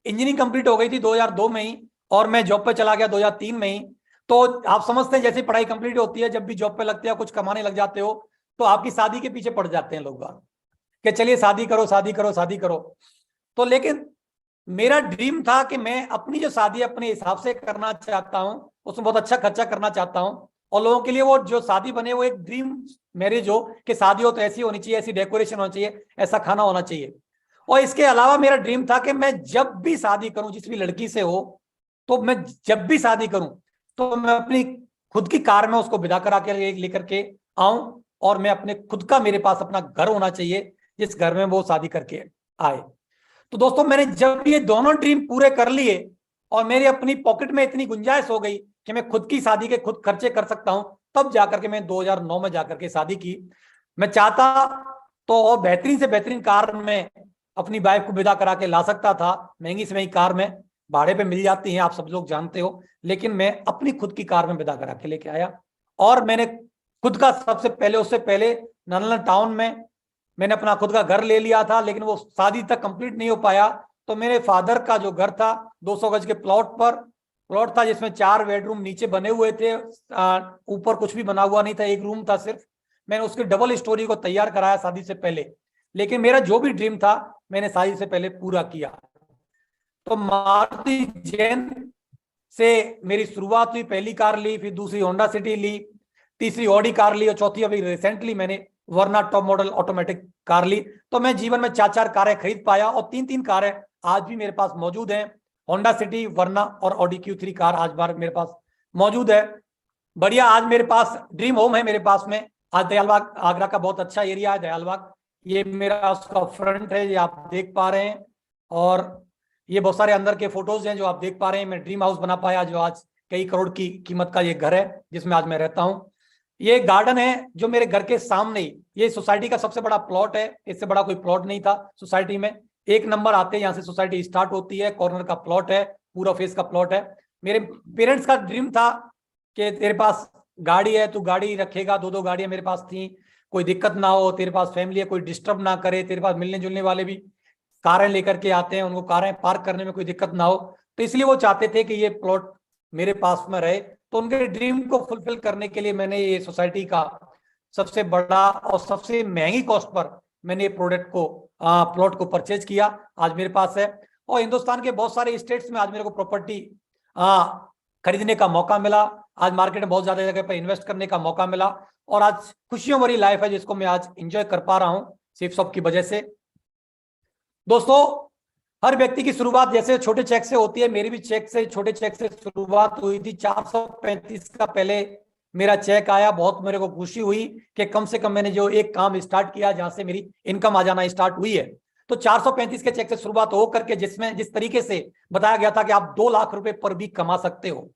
इंजीनियरिंग कंप्लीट हो गई थी 2002 में ही, और मैं जॉब पे चला गया 2003 में ही। तो आप समझते हैं जैसे पढ़ाई कंप्लीट होती है, जब भी जॉब पे लगते हो, कुछ कमाने लग जाते हो, तो आपकी शादी के पीछे पड़ जाते हैं लोग कि चलिए शादी करो, शादी करो, शादी करो। तो लेकिन मेरा ड्रीम था कि मैं अपनी जो शादी अपने हिसाब से करना चाहता हूं, उसमें बहुत अच्छा खर्चा करना चाहता हूं, और लोगों के लिए वो जो शादी बने वो एक ड्रीम मैरिज हो, कि शादी हो तो ऐसी होनी चाहिए, ऐसी डेकोरेशन होनी चाहिए, ऐसा खाना होना चाहिए। और इसके अलावा मेरा ड्रीम था कि मैं जब भी शादी करूं, जिस भी लड़की से हो, तो मैं जब भी शादी करूं तो मैं अपनी खुद की कार में उसको विदा करा के लेकर के आऊं, और मैं अपने खुद का, मेरे पास अपना घर होना चाहिए जिस घर में वो शादी करके आए। तो दोस्तों मैंने जब ये दोनों ड्रीम पूरे कर लिए और मेरी अपनी पॉकेट में इतनी गुंजाइश हो गई कि मैं खुद की शादी के खुद खर्चे कर सकता हूं, तब जाकर के मैं 2009 में जाकर के शादी की। मैं चाहता तो और बेहतरीन से बेहतरीन कार में अपनी वाइफ को विदा करा के ला सकता था। महंगी से महंगी कार में भाड़े पे मिल जाती हैं, आप सब लोग जानते हो, लेकिन मैं अपनी खुद की कार में विदा करा के लेके आया। और मैंने खुद का सबसे पहले, उससे पहले नालंदा टाउन में मैंने अपना खुद का घर ले लिया था, लेकिन वो शादी तक कंप्लीट नहीं हो पाया। तो मेरे फादर का जो घर था 200 गज के प्लॉट था, जिसमें 4 बेडरूम नीचे बने हुए थे, ऊपर कुछ भी बना हुआ नहीं था, एक रूम था सिर्फ। मैंने उसकी डबल स्टोरी को तैयार कराया शादी से पहले, लेकिन मेरा जो भी ड्रीम था मैंने शादी से पहले पूरा किया। तो मारुति जैन से मेरी शुरुआत हुई, पहली कार ली, फिर दूसरी होंडा सिटी ली, तीसरी ऑडी कार ली, और चौथी अभी रिसेंटली मैंने वर्ना टॉप मॉडल ऑटोमेटिक कार ली। तो मैं जीवन में 4-4 कारें खरीद पाया, और 3-3 कारें आज भी मेरे पास मौजूद हैं। होंडा सिटी, वर्ना और ऑडी Q3 कार आज बार मेरे पास मौजूद है। बढ़िया, आज मेरे पास ड्रीम होम है मेरे पास में। आज दयालबाग आगरा का बहुत अच्छा एरिया है दयालबाग, ये मेरा उसका फ्रंट है, ये आप देख पा रहे हैं। और ये बहुत सारे अंदर के फोटोज हैं जो आप देख पा रहे हैं। मैं ड्रीम हाउस बना पाया, जो आज कई करोड़ की कीमत का ये घर है जिसमें आज मैं रहता हूं। ये गार्डन है जो मेरे घर के सामने ही, ये सोसाइटी का सबसे बड़ा प्लॉट है, इससे बड़ा कोई प्लॉट नहीं था सोसाइटी में। 1 नंबर आते हैं, यहाँ से सोसाइटी स्टार्ट होती है, कॉर्नर का प्लॉट है, पूरा फेस का प्लॉट है। मेरे पेरेंट्स का ड्रीम था कि तेरे पास गाड़ी है, तू गाड़ी रखेगा, दो दो गाड़ियां मेरे पास थी, कोई दिक्कत ना हो, तेरे पास फैमिली है, कोई डिस्टर्ब ना करे, तेरे पास मिलने जुलने वाले भी कारें लेकर के आते हैं, उनको कारें पार्क करने में कोई दिक्कत ना हो। तो इसलिए वो चाहते थे कि ये प्लॉट मेरे पास में रहे। तो उनके ड्रीम को फुलफिल करने के लिए मैंने ये सोसाइटी का सबसे बड़ा और सबसे महंगी कॉस्ट पर मैंने ये प्रोडक्ट को प्लॉट को परचेज किया, आज मेरे पास है। और हिंदुस्तान के बहुत सारे स्टेट्स में आज मेरे को प्रॉपर्टी खरीदने का मौका मिला, आज मार्केट में बहुत ज्यादा जगह पर इन्वेस्ट करने का मौका मिला, और आज खुशियों भरी लाइफ है जिसको मैं आज एंजॉय कर पा रहा हूं सेफ शॉप की वजह से। दोस्तों, हर व्यक्ति की शुरुआत जैसे छोटे चेक से होती है, मेरी भी चेक से, छोटे चेक से शुरुआत हुई थी। 435 का पहले मेरा चेक आया, बहुत मेरे को खुशी हुई कि कम से कम मैंने जो एक काम स्टार्ट किया जहां से मेरी इनकम आ जाना स्टार्ट हुई है। तो 435 के चेक से शुरुआत हो करके जिसमें जिस तरीके से बताया गया था कि आप 2 लाख रुपए पर वीक कमा सकते हो,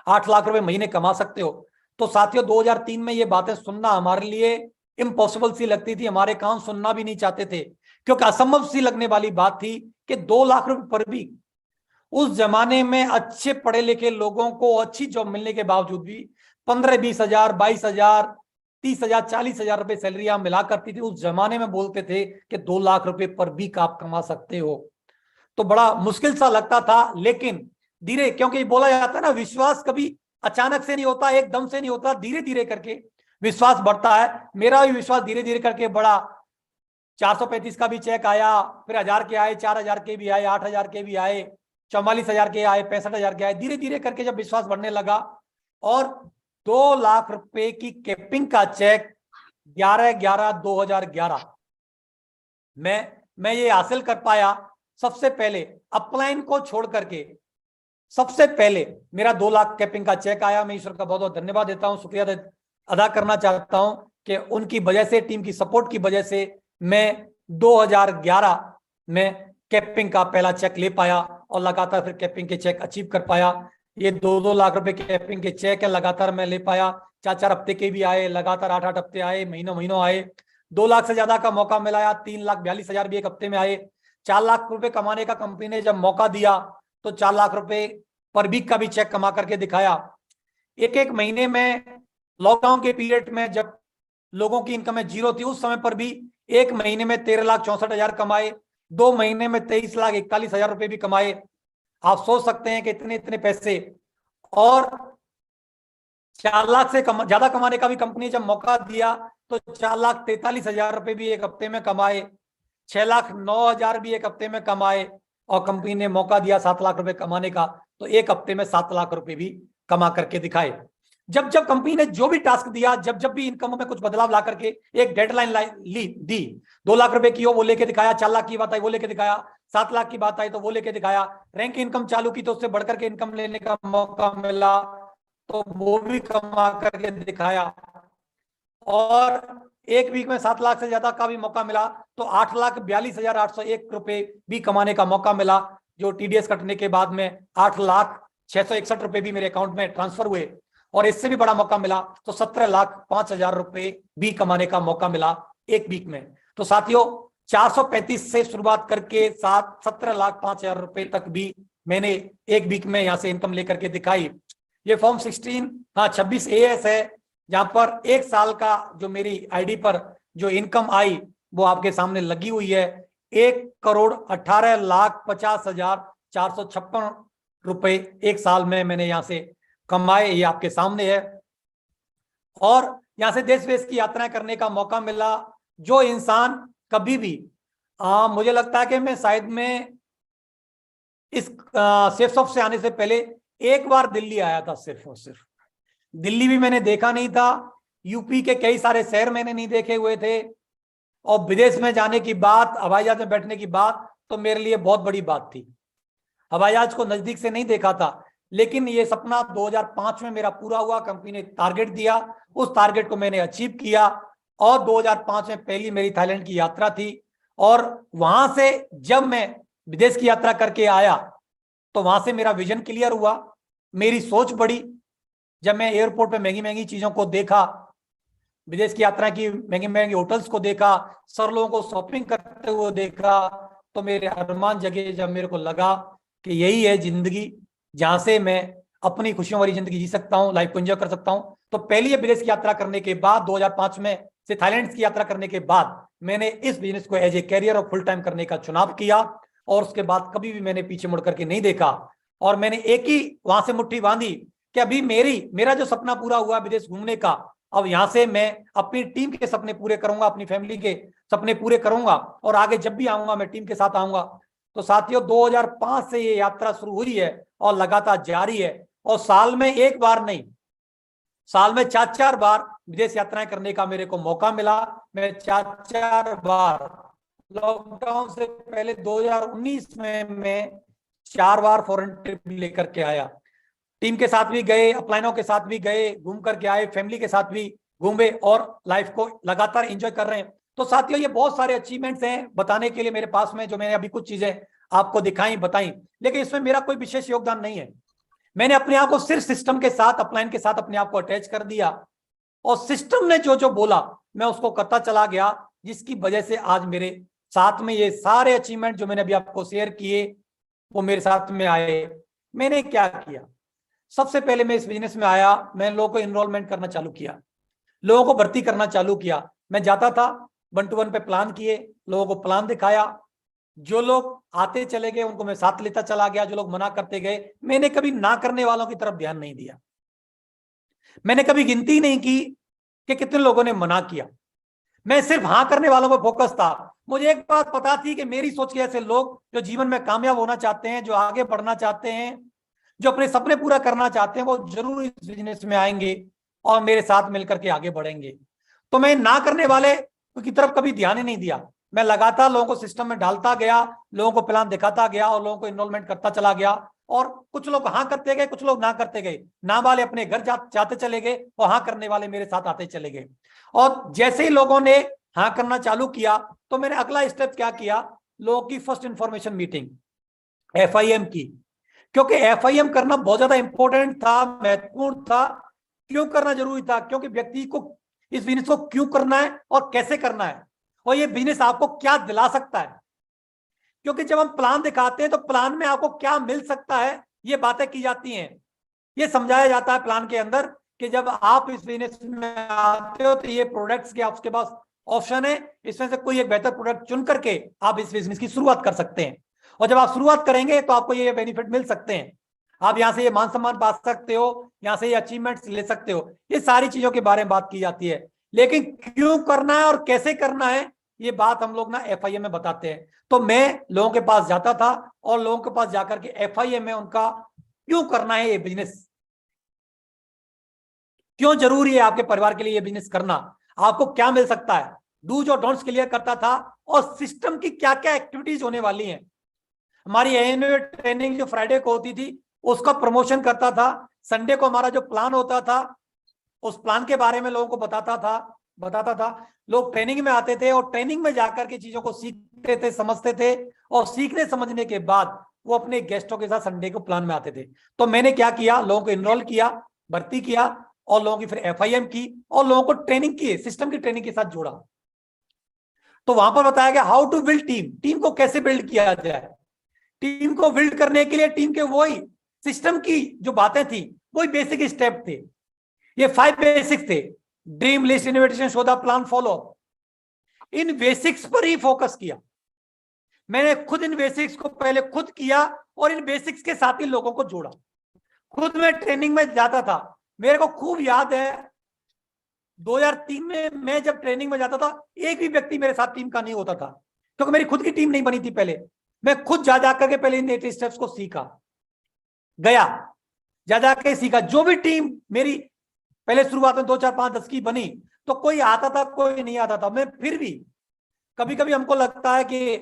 8 लाख रुपए महीने कमा सकते हो, तो साथियों 2003 में ये बातें सुनना हमारे लिए इम्पॉसिबल सी लगती थी, हमारे कान सुनना भी नहीं चाहते थे, क्योंकि असंभव सी लगने वाली बात थी कि 2 लाख रुपए पर वीक। उस जमाने में अच्छे पढ़े लिखे लोगों को अच्छी जॉब मिलने के बावजूद भी 15-20 हजार, 22 हजार, 30 हजार, 40 हजार रुपए सैलरी आप मिला करती थी। उस जमाने में बोलते थे कि 2 लाख रुपए पर वीक आप कमा सकते हो, तो बड़ा मुश्किल सा लगता था। लेकिन धीरे, क्योंकि बोला जाता है ना, विश्वास कभी अचानक से नहीं होता, एकदम से नहीं होता, धीरे धीरे करके विश्वास बढ़ता है। मेरा भी विश्वास धीरे धीरे करके बढ़ा। 435 का भी चेक आया, फिर 1000 के आए, 4000 के भी आए, 8000 के भी आए, 44,000 के आए, 65,000 के आए। धीरे धीरे करके जब विश्वास बढ़ने लगा और 2 लाख रुपए की कैपिंग का चेक 11/11/2011 मैं ये हासिल कर पाया। सबसे पहले अपलाइन को छोड़ करके सबसे पहले मेरा 2 लाख कैपिंग का चेक आया। मैं ईश्वर का बहुत बहुत धन्यवाद देता हूं, शुक्रिया अदा करना चाहता हूं कि उनकी वजह से, टीम की सपोर्ट की वजह से मैं 2011 में कैपिंग का पहला चेक ले पाया और लगातार फिर कैपिंग के चेक अचीव कर पाया। ये 2-2 लाख रुपए कैपिंग के चेक है, लगातार मैं ले पाया। 4-4 हफ्ते के भी आए, लगातार 8-8 हफ्ते आए, महीनों आए। 2 लाख से ज्यादा का मौका मिला, 3,42,000 भी एक हफ्ते में आए। 4 लाख रुपए कमाने का कंपनी ने जब मौका दिया तो 4 लाख रुपए पर वीक का भी चेक कमा करके दिखाया। एक महीने में लॉकडाउन के पीरियड में जब लोगों की इनकम में जीरो थी, उस समय पर भी एक महीने में 13,64,000 कमाए, 2 महीने में 23,41,000 रुपए भी कमाए। आप सोच सकते हैं कि इतने इतने पैसे। और 4 लाख से ज्यादा कमाने का भी कंपनी जब मौका दिया तो 4,43,000 रुपए भी एक हफ्ते में कमाए, 6,09,000 भी एक हफ्ते में कमाए, और कंपनी ने मौका दिया 7 लाख रुपए कमाने का, तो एक हफ्ते में 7 लाख रुपए भी कमा करके दिखाए। जब जब कंपनी ने जो भी टास्क दिया, जब जब भी इनकम में कुछ बदलाव ला करके एक डेडलाइन दी, 2 लाख रुपए की हो वो लेके दिखाया, 4 लाख की बात आई वो लेके दिखाया, 7 लाख की बात आई तो वो लेके दिखाया, रैंक इनकम चालू की तो उससे बढ़कर के इनकम लेने का मौका मिला तो वो भी कमा करके दिखाया। और एक वीक में 7 लाख से ज्यादा का भी मौका मिला तो 8,42,801 रुपए भी कमाने का मौका मिला, जो टीडीएस कटने के बाद में 8,06,61 रुपए भी मेरे अकाउंट में ट्रांसफर हुए। और इससे भी बड़ा मौका मिला तो 17,05,000 रुपए भी कमाने का मौका मिला एक वीक में। तो साथियों, 435 से शुरुआत करके 17,05,000 रुपए तक भी मैंने एक वीक में यहां से इनकम लेकर के दिखाई। ये फॉर्म 26 AS है, जहां पर एक साल का जो मेरी आईडी पर जो इनकम आई वो आपके सामने लगी हुई है। 1,18,50,456 रुपए एक साल में मैंने यहां से कमाए, ये आपके सामने है। और यहां से देश विदेश की यात्राएं करने का मौका मिला। जो इंसान कभी भी मुझे लगता है कि मैं शायद में इस सेफ शॉप से आने से पहले एक बार दिल्ली आया था, सिर्फ और सिर्फ दिल्ली भी मैंने देखा नहीं था। यूपी के कई सारे शहर मैंने नहीं देखे हुए थे, और विदेश में जाने की बात, हवाई जहाज में बैठने की बात तो मेरे लिए बहुत बड़ी बात थी। हवाई जहाज को नजदीक से नहीं देखा था, लेकिन ये सपना 2005 में मेरा पूरा हुआ। कंपनी ने टारगेट दिया, उस टारगेट को मैंने अचीव किया, और 2005 में पहली मेरी थाईलैंड की यात्रा थी। और वहां से जब मैं विदेश की यात्रा करके आया तो वहां से मेरा विजन क्लियर हुआ, मेरी सोच बढ़ी। जब मैं एयरपोर्ट पे महंगी महंगी चीजों को देखा, विदेश की यात्रा की महंगी महंगी होटल्स को देखा, सर लोगों को शॉपिंग करते हुए देखा, तो मेरे अरमान जगे। जब मेरे को लगा कि यही है जिंदगी, जहां से मैं अपनी खुशियों वाली जिंदगी जी सकता हूँ, लाइफ को एंजॉय कर सकता हूँ। तो पहली ये विदेश की यात्रा करने के बाद 2005 में से थाईलैंड की यात्रा करने के बाद मैंने इस बिजनेस को एज ए कैरियर और फुल टाइम करने का चुनाव किया, और उसके बाद कभी भी मैंने पीछे मुड़ करके नहीं देखा। और मैंने एक ही वहां से मुट्ठी बांधी कि अभी मेरा जो सपना पूरा हुआ विदेश घूमने का, अब यहां से मैं अपनी टीम के सपने पूरे करूंगा, अपनी फैमिली के सपने पूरे करूंगा, और आगे जब भी आऊंगा मैं टीम के साथ आऊंगा। तो साथियों 2005 से ये यात्रा शुरू हुई है और लगातार जारी है, और साल में एक बार नहीं, साल में 4-4 बार विदेश यात्राएं करने का मेरे को मौका मिला। मैं 4-4 बार, लॉकडाउन से पहले 2019 में मैं 4 बार फॉरेन ट्रिप लेकर के आया। टीम के साथ भी गए, अपलाइनों के साथ भी गए, घूम करके आए, फैमिली के साथ भी घूमे और लाइफ को लगातार एंजॉय कर रहे हैं। तो साथियों ये बहुत सारे अचीवमेंट्स हैं बताने के लिए मेरे पास में, जो मैंने अभी कुछ चीजें आपको दिखाई बताई, लेकिन इसमें मेरा कोई विशेष योगदान नहीं है। मैंने अपने आप को सिर्फ सिस्टम के साथ, अपलाइन के साथ अपने आप को अटैच कर दिया, और सिस्टम ने जो जो बोला मैं उसको करता चला गया, जिसकी वजह से आज मेरे साथ में ये सारे अचीवमेंट जो मैंने अभी आपको शेयर किए वो मेरे साथ में आए। मैंने क्या किया, सबसे पहले मैं इस बिजनेस में आया, मैंने लोगों को इनरोलमेंट करना चालू किया, लोगों को भर्ती करना चालू किया। मैं जाता था 1 to 1 पे प्लान किए, लोगों को प्लान दिखाया, जो लोग आते चले गए उनको मैं साथ लेता चला गया, जो लोग मना करते गए। मैंने कभी ना करने वालों की तरफ ध्यान नहीं दिया, मैंने कभी गिनती नहीं की कि कितने लोगों ने मना किया, मैं सिर्फ हाँ करने वालों पर फोकस था। मुझे एक बात पता थी कि मेरी सोच के ऐसे लोग जो जीवन में कामयाब होना चाहते हैं, जो आगे बढ़ना चाहते हैं, जो अपने सपने पूरा करना चाहते हैं, वो जरूर इस बिजनेस में आएंगे और मेरे साथ मिलकर के आगे बढ़ेंगे। तो मैं ना करने वाले की तरफ कभी ध्यान ही नहीं दिया, मैं लगातार लोगों को सिस्टम में डालता गया, लोगों को प्लान दिखाता गया और लोगों को इनरोलमेंट करता चला गया। और कुछ लोग हाँ करते गए, कुछ लोग ना करते गए, ना वाले अपने घर जाते चले गए और हाँ करने वाले मेरे साथ आते चले गए। और जैसे ही लोगों ने हाँ करना चालू किया तो मैंने अगला स्टेप क्या किया, लोगों की फर्स्ट इंफॉर्मेशन मीटिंग, FIM की, क्योंकि FIM करना बहुत ज्यादा इंपॉर्टेंट था, महत्वपूर्ण था। क्यों करना जरूरी था, क्योंकि व्यक्ति को इस बिजनेस को क्यों करना है और कैसे करना है, और ये बिजनेस आपको क्या दिला सकता है। क्योंकि जब हम प्लान दिखाते हैं तो प्लान में आपको क्या मिल सकता है ये बातें की जाती हैं, ये समझाया जाता है प्लान के अंदर कि जब आप इस बिजनेस में आते हो तो ये प्रोडक्ट्स के आपके पास ऑप्शन है, इसमें से कोई एक बेहतर प्रोडक्ट चुन करके आप इस बिजनेस की शुरुआत कर सकते हैं, और जब आप शुरुआत करेंगे तो आपको ये बेनिफिट मिल सकते हैं, आप यहां से ये मान सम्मान पा सकते हो, यहां से ये अचीवमेंट्स ले सकते हो, ये सारी चीजों के बारे में बात की जाती है। लेकिन क्यों करना है और कैसे करना है ये बात हम लोग ना FIM में बताते हैं। तो मैं लोगों के पास जाता था और लोगों के पास जाकर के FIM में उनका क्यों करना है ये बिजनेस, क्यों जरूरी है आपके परिवार के लिए ये बिजनेस करना, आपको क्या मिल सकता है, डूज और डोंट्स क्लियर करता था, और सिस्टम की क्या क्या एक्टिविटीज होने वाली हैं। हमारी एनुअल ट्रेनिंग जो फ्राइडे को होती थी उसका प्रमोशन करता था, संडे को हमारा जो प्लान होता था उस प्लान के बारे में लोगों को बताता था। लोग ट्रेनिंग में आते थे और ट्रेनिंग में जाकर के चीजों को सीखते थे, समझते थे, और सीखने समझने के बाद वो अपने गेस्टों के साथ संडे को प्लान में आते थे। तो मैंने क्या किया, लोगों को इनरोल किया, भर्ती किया, और लोगों की फिर FIM की, और लोगों को ट्रेनिंग की, सिस्टम की ट्रेनिंग के साथ जोड़ा। तो वहां पर बताया गया how to build team, team को कैसे बिल्ड किया जाए। टीम को बिल्ड करने के लिए टीम के वही सिस्टम की जो बातें थी, वही बेसिक स्टेप थे, ये 5 बेसिक्स थे, dream list, invitation, show the plan, follow. In basics पर ही फोकस किया मैंने, खुद इन बेसिक्स को पहले खुद किया और इन बेसिक्स के साथ ही लोगों को जोड़ा। खुद मैं ट्रेनिंग में जाता था, मेरे को खूब याद है 2003 में मैं जब ट्रेनिंग में जाता था एक भी व्यक्ति मेरे साथ टीम का नहीं होता था, क्योंकि मेरी खुद की टीम नहीं बनी थी। पहले मैं खुद जा करके पहले इन 8 स्टेप्स को सीखा, गया जा जाके सीखा। जो भी टीम मेरी पहले शुरुआत में 2, 4, 5, 10 की बनी तो कोई आता था कोई नहीं आता था, मैं फिर भी कभी कभी हमको लगता है कि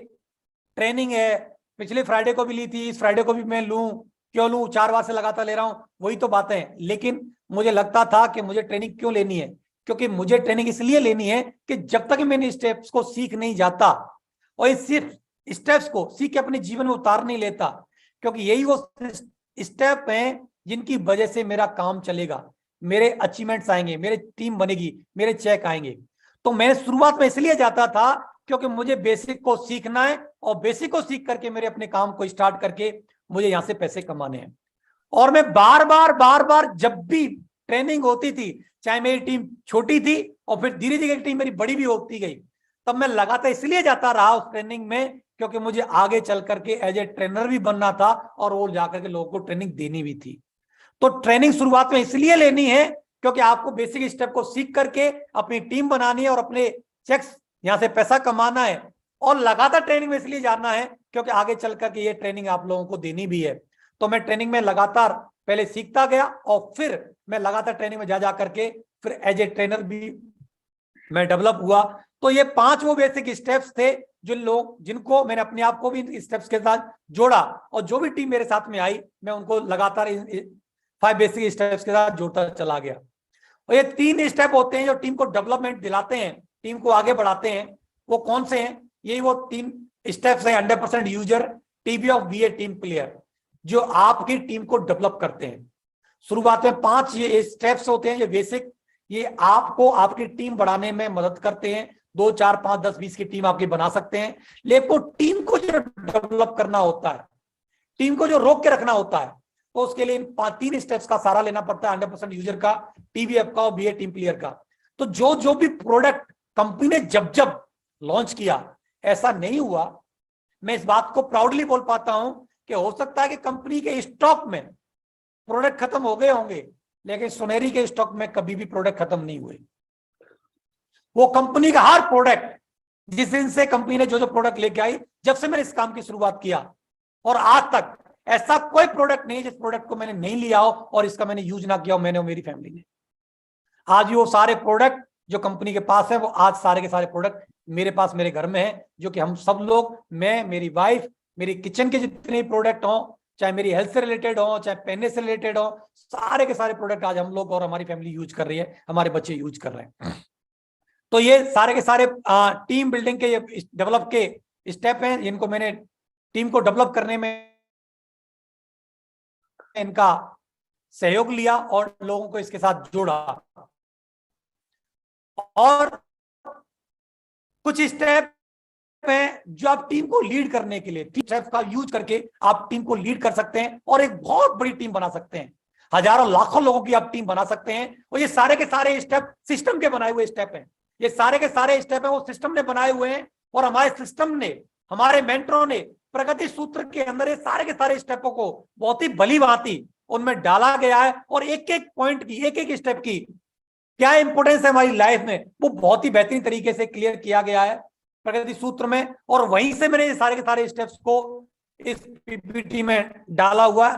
ट्रेनिंग है, पिछले फ्राइडे को भी ली थी, इस फ्राइडे को भी मैं लूं, क्यों लूं, 4 बार से लगातार ले रहा हूं, वही तो बातें हैं। लेकिन मुझे लगता था कि मुझे ट्रेनिंग क्यों लेनी है, क्योंकि मुझे ट्रेनिंग इसलिए लेनी है कि जब तक मैं इन स्टेप्स को सीख नहीं जाता और इस सिर्फ स्टेप्स को सीख के अपने जीवन में उतार नहीं लेता, क्योंकि यही वो स्टेप हैं जिनकी वजह से मेरा काम चलेगा, मेरे अचीवमेंट्स आएंगे, मेरी टीम बनेगी, मेरे चेक आएंगे। तो मैं शुरुआत में इसलिए जाता था क्योंकि मुझे बेसिक को सीखना है, और बेसिक को सीख करके मेरे अपने काम को स्टार्ट करके मुझे यहां से पैसे कमाने हैं। और मैं बार बार जब भी ट्रेनिंग होती थी, चाहे मेरी टीम छोटी थी और फिर धीरे धीरे टीम मेरी बड़ी भी होती गई, तब मैं लगातार इसलिए जाता रहा उस ट्रेनिंग में क्योंकि मुझे आगे चल करके एज ए ट्रेनर भी बनना था और वो जाकर के लोगों को ट्रेनिंग देनी भी थी। तो ट्रेनिंग शुरुआत में इसलिए लेनी है क्योंकि आपको बेसिक स्टेप को सीख करके अपनी टीम बनानी है और अपने चेक्स यहां से पैसा कमाना है। और लगातार ट्रेनिंग में इसलिए जाना है क्योंकि आगे चल करके ये ट्रेनिंग आप लोगों को देनी भी है। तो मैं ट्रेनिंग में लगातार पहले सीखता गया और फिर मैं लगातार ट्रेनिंग में जा करके फिर एज ए ट्रेनर भी मैं डेवलप हुआ। तो ये 5 वो बेसिक स्टेप्स थे जिनको मैंने अपने आप को भी स्टेप्स के साथ जोड़ा और जो भी टीम मेरे साथ में आई मैं उनको लगातार 5 बेसिक स्टेप्स के साथ जोड़ता चला गया। और ये 3 स्टेप होते हैं जो टीम को डेवलपमेंट दिलाते हैं, टीम को आगे बढ़ाते हैं। वो कौन से हैं? यही वो 3 स्टेप्स हैं। 100% यूजर, टीबी ऑफ बी ए टीम प्लेयर, जो आपकी टीम को डेवलप करते हैं। शुरुआत में 5 ये स्टेप्स होते हैं, ये बेसिक, ये आपको आपकी टीम बढ़ाने में मदद करते हैं। 2, 4, 5, 10, 20 की टीम आपकी बना सकते हैं। लेकिन टीम को जो डेवलप करना होता है, टीम को जो रोक के रखना होता है, तो उसके लिए 3 स्टेप्स का सहारा लेना पड़ता है। 100% यूजर का, टीवीएफ का और बीए टीम प्लेयर का। तो जो भी प्रोडक्ट कंपनी ने जब लॉन्च किया, ऐसा नहीं हुआ, मैं इस बात को प्राउडली बोल पाता हूं कि हो सकता है कि कंपनी के स्टॉक में प्रोडक्ट खत्म हो गए होंगे, लेकिन सुनहरी के स्टॉक में कभी भी प्रोडक्ट खत्म नहीं हुए। वो कंपनी का हर प्रोडक्ट, जिस दिन से कंपनी ने जो प्रोडक्ट लेके आई, जब से मैंने इस काम की शुरुआत किया और आज तक ऐसा कोई प्रोडक्ट नहीं जिस प्रोडक्ट को मैंने नहीं लिया हो और इसका मैंने यूज ना किया हो, मैंने और मेरी फैमिली ने। आज भी वो सारे प्रोडक्ट जो कंपनी के पास है, वो आज सारे के सारे प्रोडक्ट मेरे पास मेरे घर में है, जो कि हम सब लोग, मैं, मेरी वाइफ, मेरी किचन के जितने प्रोडक्ट हों, चाहे मेरी हेल्थ से रिलेटेड हो, चाहे पहनने से रिलेटेड हो, सारे के सारे प्रोडक्ट आज हम लोग और हमारी फैमिली यूज कर रही है, हमारे बच्चे यूज कर रहे हैं। तो ये सारे के सारे टीम बिल्डिंग के डेवलप के स्टेप हैं, जिनको मैंने टीम को डेवलप करने में इनका सहयोग लिया और लोगों को इसके साथ जोड़ा। और कुछ स्टेप है जो आप टीम को लीड करने के लिए, स्टेप का यूज करके आप टीम को लीड कर सकते हैं और एक बहुत बड़ी टीम बना सकते हैं। हजारों लाखों लोगों की आप टीम बना सकते हैं। और ये सारे के सारे स्टेप सिस्टम के बनाए हुए स्टेप हैं। ये सारे के सारे स्टेप हैं वो सिस्टम ने बनाए हुए हैं और हमारे सिस्टम ने, हमारे मेंटरों ने प्रगति सूत्र के अंदर ये सारे के सारे स्टेपों को बहुत ही भली भांति उनमें डाला गया है। और एक एक पॉइंट की, एक एक स्टेप की क्या इंपोर्टेंस है हमारी लाइफ में, वो बहुत ही बेहतरीन तरीके से क्लियर किया गया है प्रगति सूत्र में। और वहीं से मैंने ये सारे के सारे स्टेप्स को इस पीपीटी में डाला हुआ।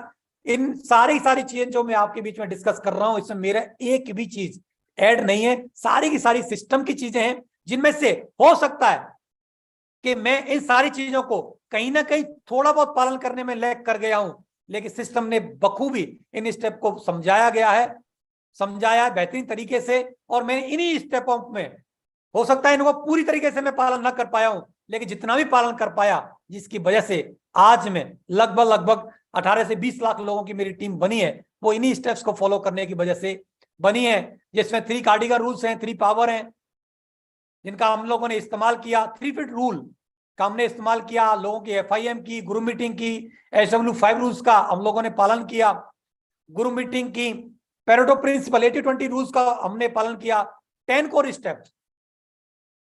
इन सारी चीजें जो मैं आपके बीच में डिस्कस कर रहा हूं, इसमें मेरा एक भी चीज ऐड नहीं है। सारी की सारी सिस्टम की चीजें हैं, जिनमें से हो सकता है कि मैं इन सारी चीजों को कहीं ना कहीं थोड़ा बहुत पालन करने में लैग कर गया हूं, लेकिन सिस्टम ने बखूबी इन स्टेप को समझाया है बेहतरीन तरीके से। और मैंने इन्हीं स्टेपों में, हो सकता है इनको पूरी तरीके से मैं पालन ना कर पाया हूं, लेकिन जितना भी पालन कर पाया, जिसकी वजह से आज में लगभग 18 से 20 लाख लोगों की मेरी टीम बनी है, वो इन्हीं स्टेप्स को फॉलो करने की वजह से बनी है। जिसमें 3 कार्डिगल रूल्स हैं, 3 पावर हैं, जिनका हम लोगों ने इस्तेमाल किया। 3 फीट रूल का हमने इस्तेमाल किया, लोगों की FIM की, ग्रुप मीटिंग की, SW5 रूल्स का हम लोगों ने पालन किया, ग्रुप मीटिंग की, पेरेटो प्रिंसिपल 80-20 रूल्स का हमने पालन किया, 10 कोर स्टेप्स।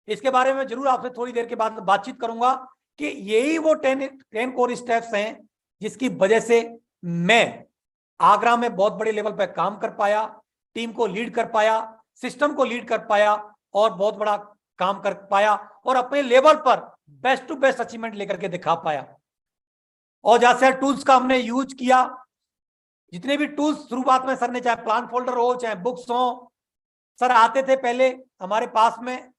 इसके बारे में जरूर आपसे थोड़ी देर के बाद बातचीत करूंगा कि यही वो 10 कोर स्टेप्स हैं जिसकी वजह से मैं आगरा में बहुत बड़े लेवल पर काम कर पाया, टीम को लीड कर पाया, सिस्टम को लीड कर पाया और बहुत बड़ा काम कर पाया और अपने लेवल पर बेस्ट टू बेस्ट अचीवमेंट लेकर के दिखा पाया। और जैसे टूल्स का हमने यूज किया, जितने भी टूल्स शुरुआत में सर ने, चाहे प्लान फोल्डर हो, चाहे बुक्स हो, सर आते थे पहले हमारे पास में।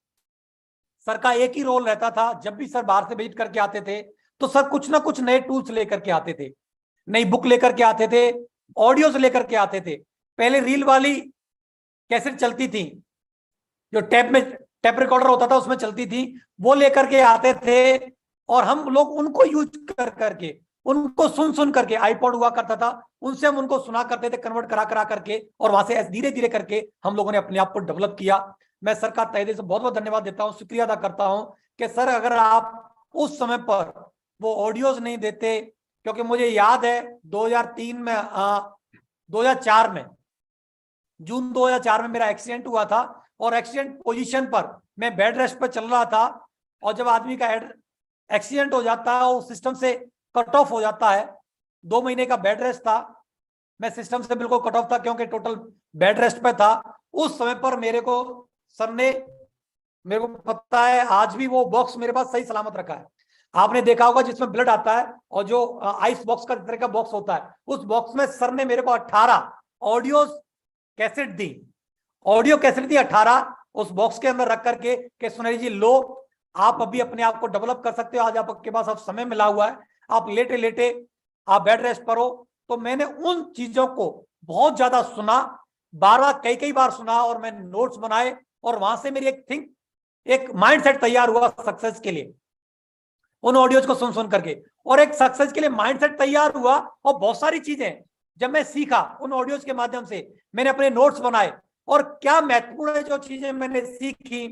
सर का एक ही रोल रहता था, जब भी सर बाहर से विजिट करके आते थे तो सर कुछ ना कुछ नए टूल्स लेकर के आते थे, नई बुक लेकर के आते थे, ऑडियोज लेकर के आते थे। पहले रील वाली कैसेट चलती थी, जो टेप रिकॉर्डर होता था उसमें चलती थी, वो लेकर के आते थे और हम लोग उनको यूज कर करके, उनको सुन करके, आईपॉड हुआ करता था, उनसे हम उनको सुना करते थे, कन्वर्ट करा करके, और वहां से धीरे धीरे करके हम लोगों ने अपने आप को डेवलप किया। मैं सर का तहे दिल से बहुत बहुत धन्यवाद देता हूँ, शुक्रिया अदा करता हूँ कि सर अगर आप उस समय पर वो ऑडियोज नहीं देते, क्योंकि मुझे याद है 2003 में 2004 में, जून 2004 में मेरा एक्सीडेंट हुआ था और एक्सीडेंट पोजीशन पर मैं बेड रेस्ट पर चल रहा था। और जब आदमी का एक्सीडेंट हो जाता है वो सिस्टम से कट ऑफ हो जाता है। 2 महीने का बेड रेस्ट था, मैं सिस्टम से बिल्कुल कट ऑफ था क्योंकि टोटल बेड रेस्ट पे था। उस समय पर मेरे को सर ने, मेरे को पता है आज भी, वो बॉक्स मेरे पास सही सलामत रखा है। आपने देखा होगा जिसमें ब्लड आता है और जो आइस बॉक्स का तरह का बॉक्स होता है, उस बॉक्स में सर ने मेरे को 18 ऑडियो कैसेट दी, ऑडियो कैसेट दी 18 उस बॉक्स के अंदर रख करके कि सुनेरी जी लो, आप अभी अपने आप को डेवलप कर सकते हो, आज आपके पास अब समय मिला हुआ है, आप लेटे लेटे आप बेड रेस्ट पर हो। तो मैंने उन चीजों को बहुत ज्यादा सुना, बार बार कई बार सुना और मैं नोट्स बनाए और वहां से मेरी एक माइंडसेट तैयार हुआ सक्सेस के लिए, उन ऑडियोज को सुन करके। और एक सक्सेस के लिए माइंडसेट तैयार हुआ और बहुत सारी चीजें जब मैं सीखा उन ऑडियोज के माध्यम से, मैंने अपने नोट्स बनाए और क्या महत्वपूर्ण है जो चीजें मैंने सीखी,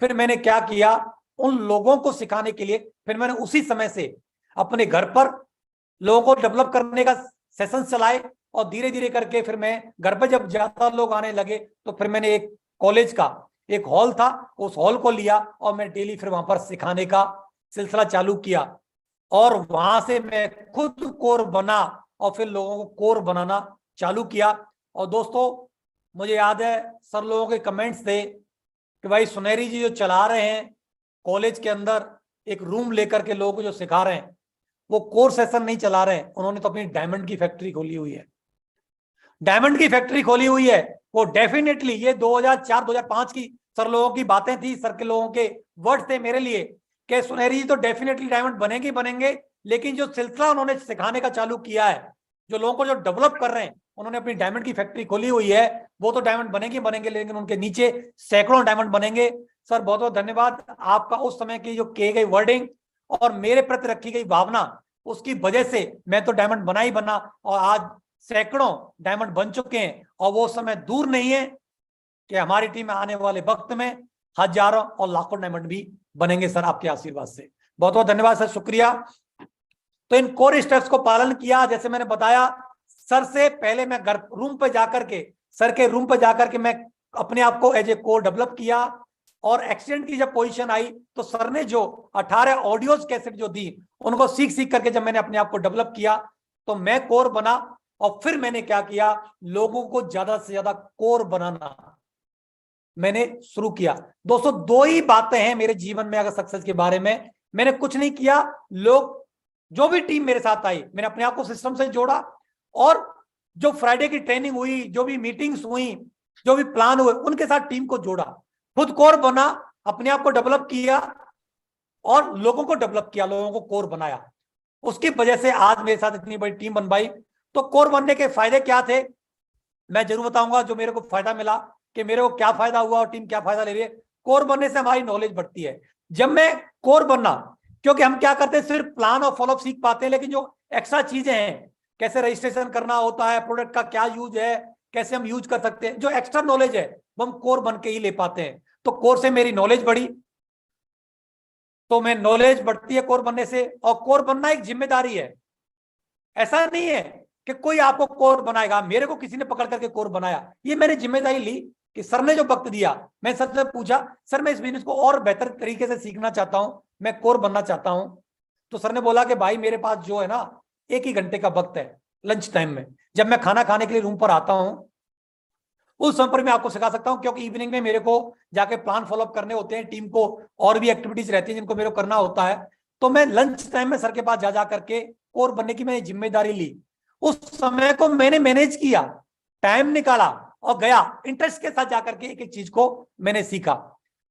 फिर मैंने क्या किया उन लोगों को सिखाने के लिए। फिर मैंने उसी समय से अपने घर पर लोगों को डेवलप करने का सेशन चलाए और धीरे धीरे करके फिर मैं घर पर जब ज्यादा लोग आने लगे तो फिर मैंने एक कॉलेज का एक हॉल था, उस हॉल को लिया और मैं डेली फिर वहां पर सिखाने का सिलसिला चालू किया। और वहां से मैं खुद कोर बना और फिर लोगों को कोर बनाना चालू किया। और दोस्तों मुझे याद है सर लोगों के कमेंट्स थे कि भाई सुनेरी जी जो चला रहे हैं कॉलेज के अंदर एक रूम लेकर के लोगों को जो सिखा रहे हैं, वो कोर सेशन नहीं चला रहे हैं, उन्होंने तो अपनी डायमंड की फैक्ट्री खोली हुई है, डायमंड की फैक्ट्री खोली हुई है। वो डेफिनेटली ये 2004-2005 की सर लोगों की बातें थी, सर के लोगों के वर्ड थे मेरे लिए कि सुनेरी जी तो डेफिनेटली डायमंड बनेंगे बनेंगे, लेकिन जो सिलसिला उन्होंने सिखाने का चालू किया है, जो लोगों को जो डेवलप कर रहे हैं, उन्होंने अपनी डायमंड की फैक्ट्री खोली हुई है, वो तो डायमंड बनेंगे बनेंगे, लेकिन उनके नीचे सैकड़ों डायमंड बनेंगे। सर बहुत बहुत धन्यवाद आपका, उस समय की जो किए गई वर्डिंग और मेरे प्रति रखी गई भावना, उसकी वजह से मैं तो डायमंड बना ही बना और आज सैकड़ों डायमंड बन चुके हैं। और वो समय दूर नहीं है कि हमारी टीम में आने वाले वक्त में हजारों और लाखों डायमंड भी बनेंगे सर आपके आशीर्वाद से। बहुत बहुत धन्यवाद सर, शुक्रिया। तो इन कोर स्टेप्स को पालन किया, जैसे मैंने बताया सर से पहले मैं घर रूम पे जाकर के, सर के रूम पे जाकर के मैं अपने आप को एज ए कोर डेवलप किया। और एक्सीडेंट की जब पोजीशन आई तो सर ने जो 18 ऑडियोज कैसेट जो दी, उनको सीख करके जब मैंने अपने आप को डेवलप किया तो मैं कोर बना। और फिर मैंने क्या किया, लोगों को ज्यादा से ज्यादा कोर बनाना मैंने शुरू किया। दोस्तों 2 ही बातें हैं मेरे जीवन में अगर सक्सेस के बारे में, मैंने कुछ नहीं किया, लोग जो भी टीम मेरे साथ आई मैंने अपने आप को सिस्टम से जोड़ा और जो फ्राइडे की ट्रेनिंग हुई, जो भी मीटिंग्स हुई, जो भी प्लान हुए, उनके साथ टीम को जोड़ा, खुद कोर बना, अपने आप को डेवलप किया और लोगों को डेवलप किया, लोगों को कोर बनाया। उसकी वजह से आज मेरे साथ इतनी बड़ी टीम बन पाई। तो कोर बनने के फायदे क्या थे मैं जरूर बताऊंगा, जो मेरे को फायदा मिला कि मेरे को क्या फायदा हुआ और टीम क्या फायदा ले रही है। कोर बनने से हमारी नॉलेज बढ़ती है। जब मैं कोर बनना, क्योंकि हम क्या करते हैं सिर्फ प्लान और फॉलोअप सीख पाते हैं, लेकिन जो एक्स्ट्रा चीजें हैं, कैसे रजिस्ट्रेशन करना होता है, प्रोडक्ट का क्या यूज है, कैसे हम यूज कर सकते हैं, जो एक्स्ट्रा नॉलेज है वो हम कोर बन के ही ले पाते हैं। तो कोर से मेरी नॉलेज बढ़ी, तो मैं नॉलेज बढ़ती है कोर बनने से। और कोर बनना एक जिम्मेदारी है, ऐसा नहीं है कि कोई आपको कोर बनाएगा। मेरे को किसी ने पकड़ करके कोर बनाया, ये मैंने जिम्मेदारी ली कि सर ने जो वक्त दिया, मैं सर से पूछा सर मैं इस बिजनेस को और बेहतर तरीके से सीखना चाहता हूं, मैं कोर बनना चाहता हूं। तो सर ने बोला कि भाई मेरे पास जो है ना 1 ही घंटे का वक्त है लंच टाइम में, जब मैं खाना खाने के लिए रूम पर आता हूं उस समय पर मैं आपको सिखा सकता हूं, क्योंकि इवनिंग में मेरे को जाके प्लान फॉलोअप करने होते हैं, टीम को और भी एक्टिविटीज रहती है जिनको मेरे को करना होता है। तो मैं लंच टाइम में सर के पास जा करके कोर बनने की मैंने जिम्मेदारी ली। उस समय को मैंने मैनेज किया, टाइम निकाला और गया, इंटरेस्ट के साथ जाकर के एक एक चीज को मैंने सीखा।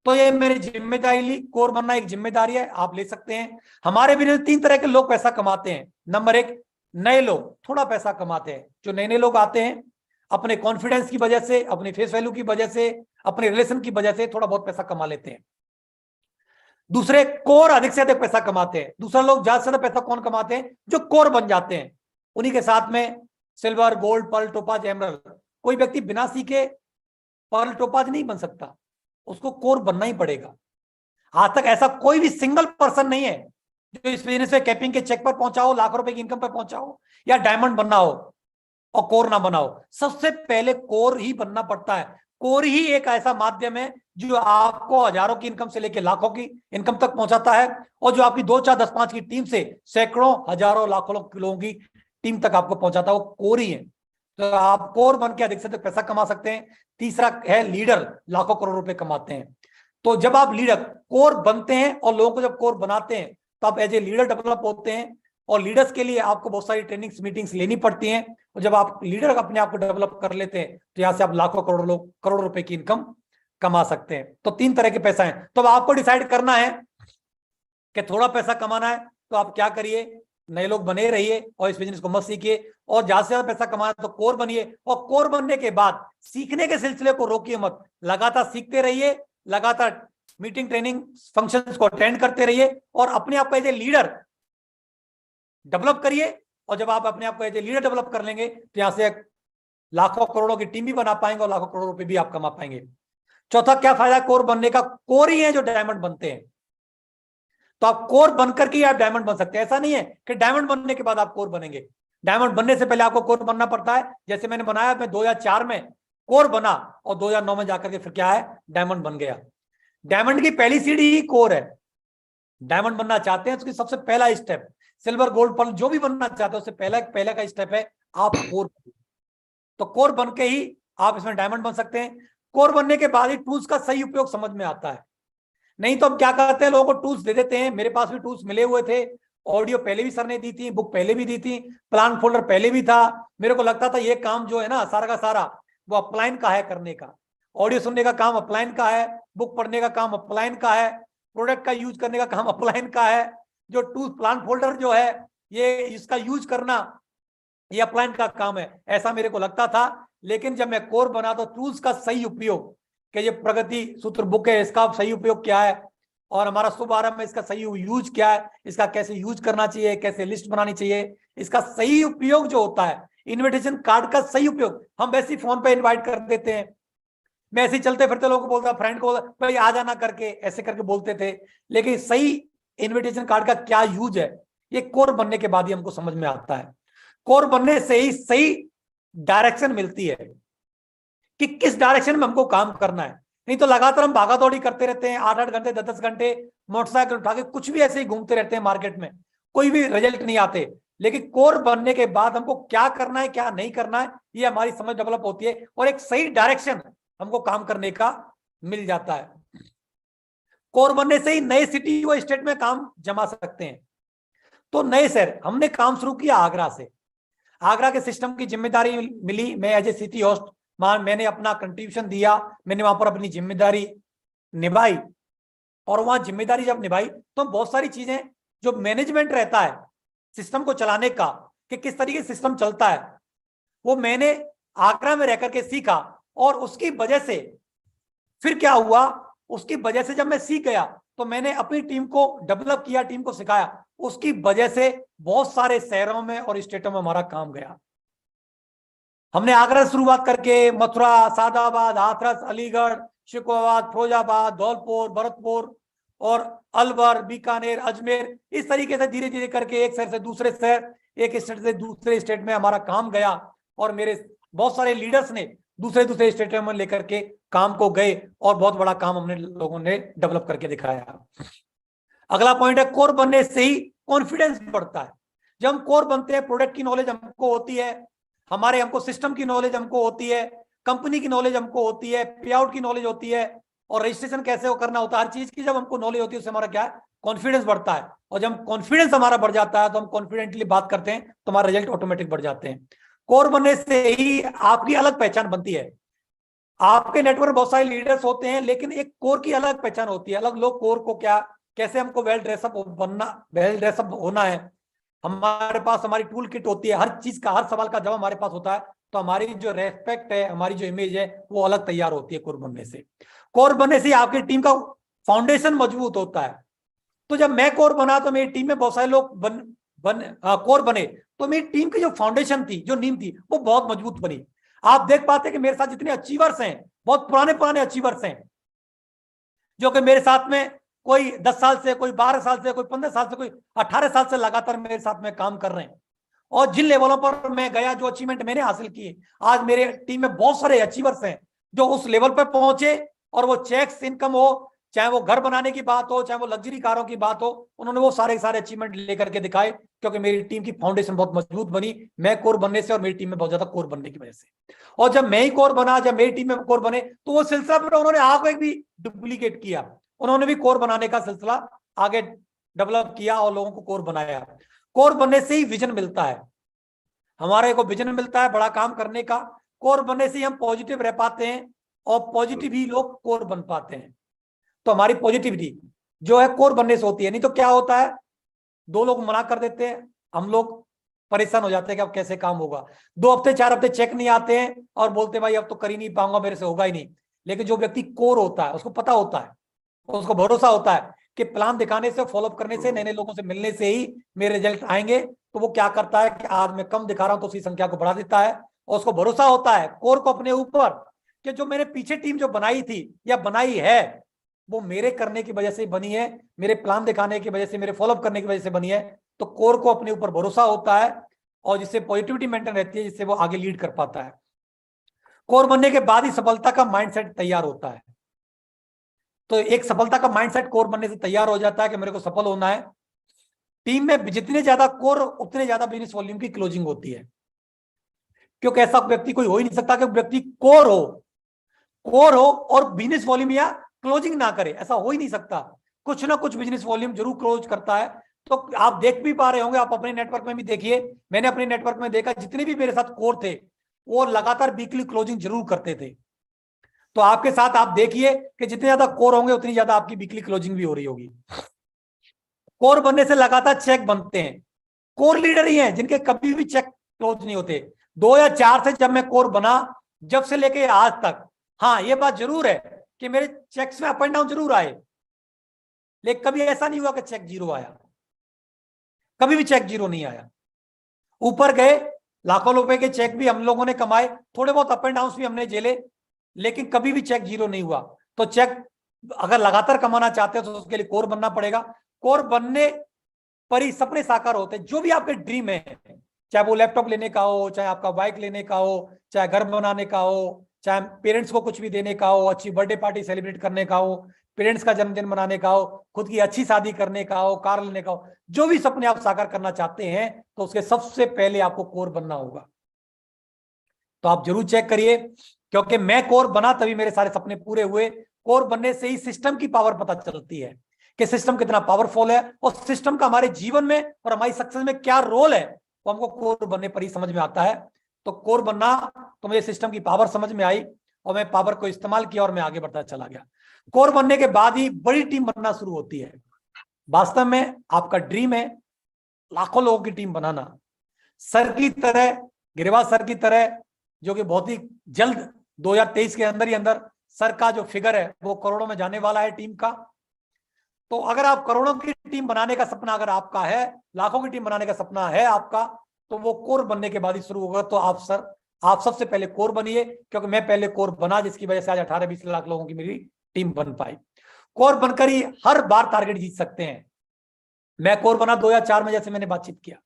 तो ये मैंने जिम्मेदारी ली। कोर बनना एक जिम्मेदारी है, आप ले सकते हैं। हमारे बिजनेस 3 तरह के लोग पैसा कमाते हैं। नंबर 1 नए लोग थोड़ा पैसा कमाते हैं। जो नए लोग आते हैं अपने कॉन्फिडेंस की वजह से, अपने फेस वैल्यू की वजह से, अपने रिलेशन की वजह से थोड़ा बहुत पैसा कमा लेते हैं। दूसरे कोर अधिक से अधिक पैसा कमाते हैं। दूसरा लोग ज्यादा से ज्यादा पैसा कौन कमाते हैं, जो कोर बन जाते हैं। उन्हीं के साथ में silver, gold, pearl, topaz, emerald. कोई व्यक्ति बिना सीखे पर्ल, टोपाज नहीं बन सकता, उसको कोर बनना ही पड़ेगा। आज तक ऐसा कोई भी सिंगल पर्सन नहीं है जो इस बिजनेस में कैपिंग के चेक पर पहुंचा हो, लाखों रुपए की इनकम पर पहुंचा हो या डायमंड बनना हो। और कोर ना बनाओ। सबसे पहले कोर ही बनना पड़ता है। कोर ही एक ऐसा माध्यम है जो आपको हजारों की इनकम से लेकर लाखों की इनकम तक पहुंचाता है, और जो आपकी 2 4 10 5 की टीम से सैकड़ों हजारों लाखों लोगों की टीम तक आपको पहुंचाता है, वो कोर ही है। तो आप कोर बन के अधिक से अधिक पैसा कमा सकते हैं। तीसरा है लीडर, लाखों करोड़ रुपए कमाते हैं। तो जब आप लीडर कोर बनते हैं और लोगों को जब कोर बनाते हैं तो आप एज ए लीडर डेवलप होते हैं, और लीडर्स के लिए आपको बहुत सारी ट्रेनिंग्स मीटिंग्स लेनी पड़ती हैं, और जब आप लीडर अपने आप को डेवलप कर लेते हैं तो यहां से आप लाखों करोड़ रुपए की इनकम कमा सकते हैं। तो 3 तरह के पैसा है। तो अब आपको डिसाइड करना है कि थोड़ा पैसा कमाना है तो आप क्या करिए, नए लोग बने रहिए और इस बिजनेस को मत सीखिए, और ज्यादा से ज्यादा पैसा कमाना तो कोर बनिए, और कोर बनने के बाद सीखने के सिलसिले को रोकिए मत, लगातार सीखते रहिए, लगातार मीटिंग ट्रेनिंग फंक्शंस को अटेंड करते रहिए, और अपने आप को एज ए लीडर डेवलप करिए। और जब आप अपने आप को एज ए लीडर डेवलप कर लेंगे तो यहां से लाखों करोड़ों की टीम भी बना पाएंगे और लाखों करोड़ रुपए भी आप कमा पाएंगे। चौथा क्या फायदा है कोर बनने का? कोर ही है जो डायमंड बनते हैं। तो आप कोर बनकर के आप डायमंड बन सकते हैं। ऐसा नहीं है कि डायमंड बनने के बाद आप कोर बनेंगे। डायमंड बनने से पहले आपको कोर बनना पड़ता है। जैसे मैंने बनाया, मैं 2004 में कोर बना और 2009 में जाकर के फिर क्या है, डायमंड बन गया। डायमंड की पहली सीढ़ी ही कोर है। डायमंड बनना चाहते हैं तो उसकी सबसे पहला स्टेप, सिल्वर गोल्ड पर्ल जो भी बनना चाहते हैं उससे पहला का स्टेप है आप कोर। तो कोर बन के ही आप इसमें डायमंड बन सकते हैं। कोर बनने के बाद ही टूल्स का सही उपयोग समझ में आता है। नहीं तो हम क्या करते हैं, लोगों को टूल्स दे देते हैं। मेरे पास भी टूल्स मिले हुए थे, ऑडियो पहले भी सर ने दी थी, बुक पहले भी दी थी, प्लान फोल्डर पहले भी था। मेरे को लगता था ये काम जो है ना सारा का सारा वो अपलाइन का है करने का। ऑडियो सुनने का काम अपलाइन का है, बुक पढ़ने का काम अपलाइन का है, प्रोडक्ट का यूज करने का काम अपलाइन का है। जो टूल्स प्लान फोल्डर जो है ये इसका यूज करना ये अपलाइन का काम है, ऐसा मेरे को लगता था। लेकिन जब मैं कोर बना तो टूल्स का सही उपयोग, कि ये प्रगति सूत्र बुक है इसका सही उपयोग क्या है, और हमारा शुभ आरंभ में इसका सही यूज क्या है, इसका कैसे यूज करना चाहिए, कैसे लिस्ट बनानी चाहिए, इसका सही उपयोग जो होता है, इनविटेशन कार्ड का सही उपयोग। हम वैसे ही फोन पे इनवाइट कर देते हैं, मैं ऐसे ही चलते फिरते लोगों को बोलता, फ्रेंड को भाई आ जाना करके ऐसे करके बोलते थे, लेकिन सही इनविटेशन कार्ड का क्या यूज है ये कोर बनने के बाद ही हमको समझ में आता है। कोर बनने से ही सही डायरेक्शन मिलती है कि किस डायरेक्शन में हमको काम करना है। नहीं तो लगातार हम भागा दौड़ी करते रहते हैं 8 8 घंटे 10 10 घंटे मोटरसाइकिल उठा के कुछ भी ऐसे ही घूमते रहते हैं मार्केट में, कोई भी रिजल्ट नहीं आते। लेकिन कोर बनने के बाद हमको क्या करना है क्या नहीं करना है ये हमारी समझ डेवलप होती है, और एक सही डायरेक्शन हमको काम करने का मिल जाता है। कोर बनने से ही नए सिटी व स्टेट में काम जमा सकते हैं। तो नए शहर हमने काम शुरू किया आगरा से। आगरा के सिस्टम की जिम्मेदारी मिली, मैं एज ए सिटी होस्ट मैंने अपना कंट्रीब्यूशन दिया, मैंने वहां पर अपनी जिम्मेदारी निभाई। और वहां जिम्मेदारी जब निभाई तो बहुत सारी चीजें जो मैनेजमेंट रहता है सिस्टम को चलाने का, कि किस तरीके से सिस्टम चलता है, वो मैंने आगरा में रह करके सीखा। और उसकी वजह से फिर क्या हुआ, उसकी वजह से जब मैं सीख गया तो मैंने अपनी टीम को डेवलप किया, टीम को सिखाया। उसकी वजह से बहुत सारे शहरों में और स्टेटों में हमारा काम गया। हमने आगरा से शुरुआत करके मथुरा, सादाबाद, हाथरस, अलीगढ़, शिकोहाबाद, फिरोजाबाद, धौलपुर, भरतपुर और अलवर, बीकानेर, अजमेर, इस तरीके से धीरे धीरे करके एक शहर से दूसरे शहर, एक स्टेट से दूसरे स्टेट में हमारा काम गया। और मेरे बहुत सारे लीडर्स ने दूसरे दूसरे स्टेट में लेकर के काम को गए और बहुत बड़ा काम हमने लोगों ने डेवलप करके दिखाया। अगला पॉइंट है कोर बनने से ही कॉन्फिडेंस बढ़ता है। जब हम कोर बनते हैं प्रोडक्ट की नॉलेज हमको होती है, हमको सिस्टम की नॉलेज हमको होती है, कंपनी की नॉलेज हमको होती है, पे आउट की नॉलेज होती है, और रजिस्ट्रेशन कैसे करना होता है, हर चीज की जब हमको नॉलेज होती है उससे हमारा क्या है, कॉन्फिडेंस बढ़ता है। और जब कॉन्फिडेंस हमारा बढ़ जाता है तो हम कॉन्फिडेंटली बात करते हैं तो हमारे रिजल्ट ऑटोमेटिक बढ़ जाते हैं। कोर बनने से ही आपकी अलग पहचान बनती है। आपके नेटवर्क में बहुत सारे लीडर्स होते हैं लेकिन एक कोर की अलग पहचान होती है। अलग लोग कोर को क्या, कैसे हमको वेल ड्रेसअप बनना, वेल ड्रेसअप होना है, हमारे पास हमारी टूल किट होती है, हर चीज का हर सवाल का जवाब हमारे पास होता है। तो हमारी जो रेस्पेक्ट है, हमारी जो इमेज है वो अलग तैयार होती है कोर बनने से। कोर बनने से आपकी टीम का फाउंडेशन मजबूत होता है। तो जब मैं कोर बना तो मेरी टीम में बहुत सारे लोग कोर बने, तो मेरी टीम की जो फाउंडेशन थी, जो नींव थी, वो बहुत मजबूत बनी। आप देख पाते कि मेरे साथ जितने अचीवर्स हैं, बहुत पुराने पुराने अचीवर्स हैं, जो कि मेरे साथ में कोई 10 साल से, कोई 12 साल से, कोई 15 साल से, कोई 18 साल से लगातार मेरे साथ में काम कर रहे हैं। और जिन लेवलों पर मैं गया, जो अचीवमेंट मैंने हासिल किए, आज मेरे टीम में बहुत सारे अचीवर्स हैं जो उस लेवल पर पहुंचे, और वो चेक्स इनकम हो, चाहे वो घर बनाने की बात हो, चाहे वो लग्जरी कारों की बात हो, उन्होंने वो सारे सारे अचीवमेंट लेकर के दिखाए, क्योंकि मेरी टीम की फाउंडेशन बहुत मजबूत बनी, मैं कोर बनने से और मेरी टीम में बहुत ज्यादा कोर बनने की वजह से। और जब मैं ही कोर बना, जब मेरी टीम में कोर बने, तो वो सिलसिला फिर उन्होंने आगे भी डुप्लीकेट किया, उन्होंने भी कोर बनाने का सिलसिला आगे डेवलप किया और लोगों को कोर बनाया। कोर बनने से ही विजन मिलता है, हमारे को विजन मिलता है बड़ा काम करने का। कोर बनने से ही हम पॉजिटिव रह पाते हैं, और पॉजिटिव ही लोग कोर बन पाते हैं। तो हमारी पॉजिटिविटी जो है कोर बनने से होती है। नहीं तो क्या होता है, दो लोग मना कर देते हैं, हम लोग परेशान हो जाते हैं कि अब कैसे काम होगा। 2 हफ्ते 4 हफ्ते चेक नहीं आते हैं और बोलते हैं भाई अब तो कर ही नहीं पाऊंगा, मेरे से होगा ही नहीं। लेकिन जो व्यक्ति कोर होता है, उसको पता होता है, उसको भरोसा होता है कि प्लान दिखाने से, फॉलोअप करने से, नए नए लोगों से मिलने से ही मेरे रिजल्ट आएंगे। तो वो क्या करता है कि आज मैं कम दिखा रहा हूं तो उसकी संख्या को बढ़ा देता है, और उसको भरोसा होता है कोर को अपने ऊपर कि जो मैंने पीछे टीम जो बनाई थी या बनाई है, वो मेरे करने की वजह से बनी है, मेरे प्लान दिखाने की वजह से, मेरे फॉलोअप करने की वजह से बनी है। तो कोर को अपने ऊपर भरोसा होता है, और जिससे पॉजिटिविटी मेंटेन रहती है, जिससे वो आगे लीड कर पाता है। कोर बनने के बाद ही सफलता का माइंडसेट तैयार होता है। तो एक सफलता का माइंडसेट कोर बनने से तैयार हो जाता है कि मेरे को सफल होना है। टीम में जितने ज्यादा कोर, उतने ज्यादा बिजनेस वॉल्यूम की क्लोजिंग होती है, क्योंकि ऐसा व्यक्ति कोई हो ही नहीं सकता कि व्यक्ति कोर हो और बिजनेस वॉल्यूम या क्लोजिंग ना करे, ऐसा हो ही नहीं सकता। कुछ ना कुछ बिजनेस वॉल्यूम जरूर क्लोज करता है। तो आप देख भी पा रहे होंगे, आप अपने नेटवर्क में भी देखिए, मैंने अपने नेटवर्क में देखा, जितने भी मेरे साथ कोर थे वो लगातार वीकली क्लोजिंग जरूर करते थे। तो आपके साथ आप देखिए कि जितने ज्यादा कोर होंगे, उतनी ज्यादा आपकी वीकली क्लोजिंग भी हो रही होगी। कोर बनने से लगातार चेक बनते हैं। कोर लीडर ही हैं जिनके कभी भी चेक क्लोज नहीं होते। 2004 से जब मैं कोर बना, जब से लेके आज तक, हाँ ये बात जरूर है कि मेरे चेक्स में अप एंड डाउन जरूर आए, लेकिन कभी ऐसा नहीं हुआ कि चेक जीरो आया, कभी भी चेक जीरो नहीं आया। ऊपर गए, लाखों रुपए के चेक भी हम लोगों ने कमाए, थोड़े बहुत अप एंड डाउन भी हमने झेले, लेकिन कभी भी चेक जीरो नहीं हुआ। तो चेक अगर लगातार कमाना चाहते हो तो उसके लिए कोर बनना पड़ेगा। कोर बनने पर ही सपने साकार होते हैं। जो भी आपके ड्रीम है, चाहे वो लैपटॉप लेने का हो, चाहे आपका बाइक लेने का हो, चाहे घर बनाने का हो, चाहे पेरेंट्स को कुछ भी देने का हो, अच्छी बर्थडे पार्टी सेलिब्रेट करने का हो, पेरेंट्स का जन्मदिन मनाने का हो, खुद की अच्छी शादी करने का हो, कार लेने का हो, जो भी सपने आप साकार करना चाहते हैं, तो उसके सबसे पहले आपको कोर बनना होगा। तो आप जरूर चेक करिए, क्योंकि मैं कोर बना तभी मेरे सारे सपने पूरे हुए। कोर बनने से ही सिस्टम की पावर पता चलती है कि सिस्टम कितना पावरफुल है, और सिस्टम का हमारे जीवन में और हमारी सक्सेस में क्या रोल है, वो हमको कोर बनने पर ही समझ में आता है। तो कोर बनना, तो मुझे सिस्टम की पावर समझ में आई और मैं पावर को इस्तेमाल किया और मैं आगे बढ़ता चला गया। कोर बनने के बाद ही बड़ी टीम बनना शुरू होती है। वास्तव में आपका ड्रीम है लाखों लोगों की टीम बनाना, सर की तरह, गिरिराज सर की तरह, जो कि बहुत ही जल्द 2023 के अंदर ही अंदर सर का जो फिगर है वो करोड़ों में जाने वाला है टीम का। तो अगर आप करोड़ों की टीम बनाने का सपना अगर आपका है, लाखों की टीम बनाने का सपना है आपका, तो वो कोर बनने के बाद ही शुरू होगा। तो आप सबसे पहले कोर बनिए, क्योंकि मैं पहले कोर बना, जिसकी वजह से आज 18-20 लाख लोगों की मेरी टीम बन पाई। कोर बनकर ही हर बार टारगेट जीत सकते हैं। मैं कोर बना 2004 में, जैसे मैंने बातचीत किया,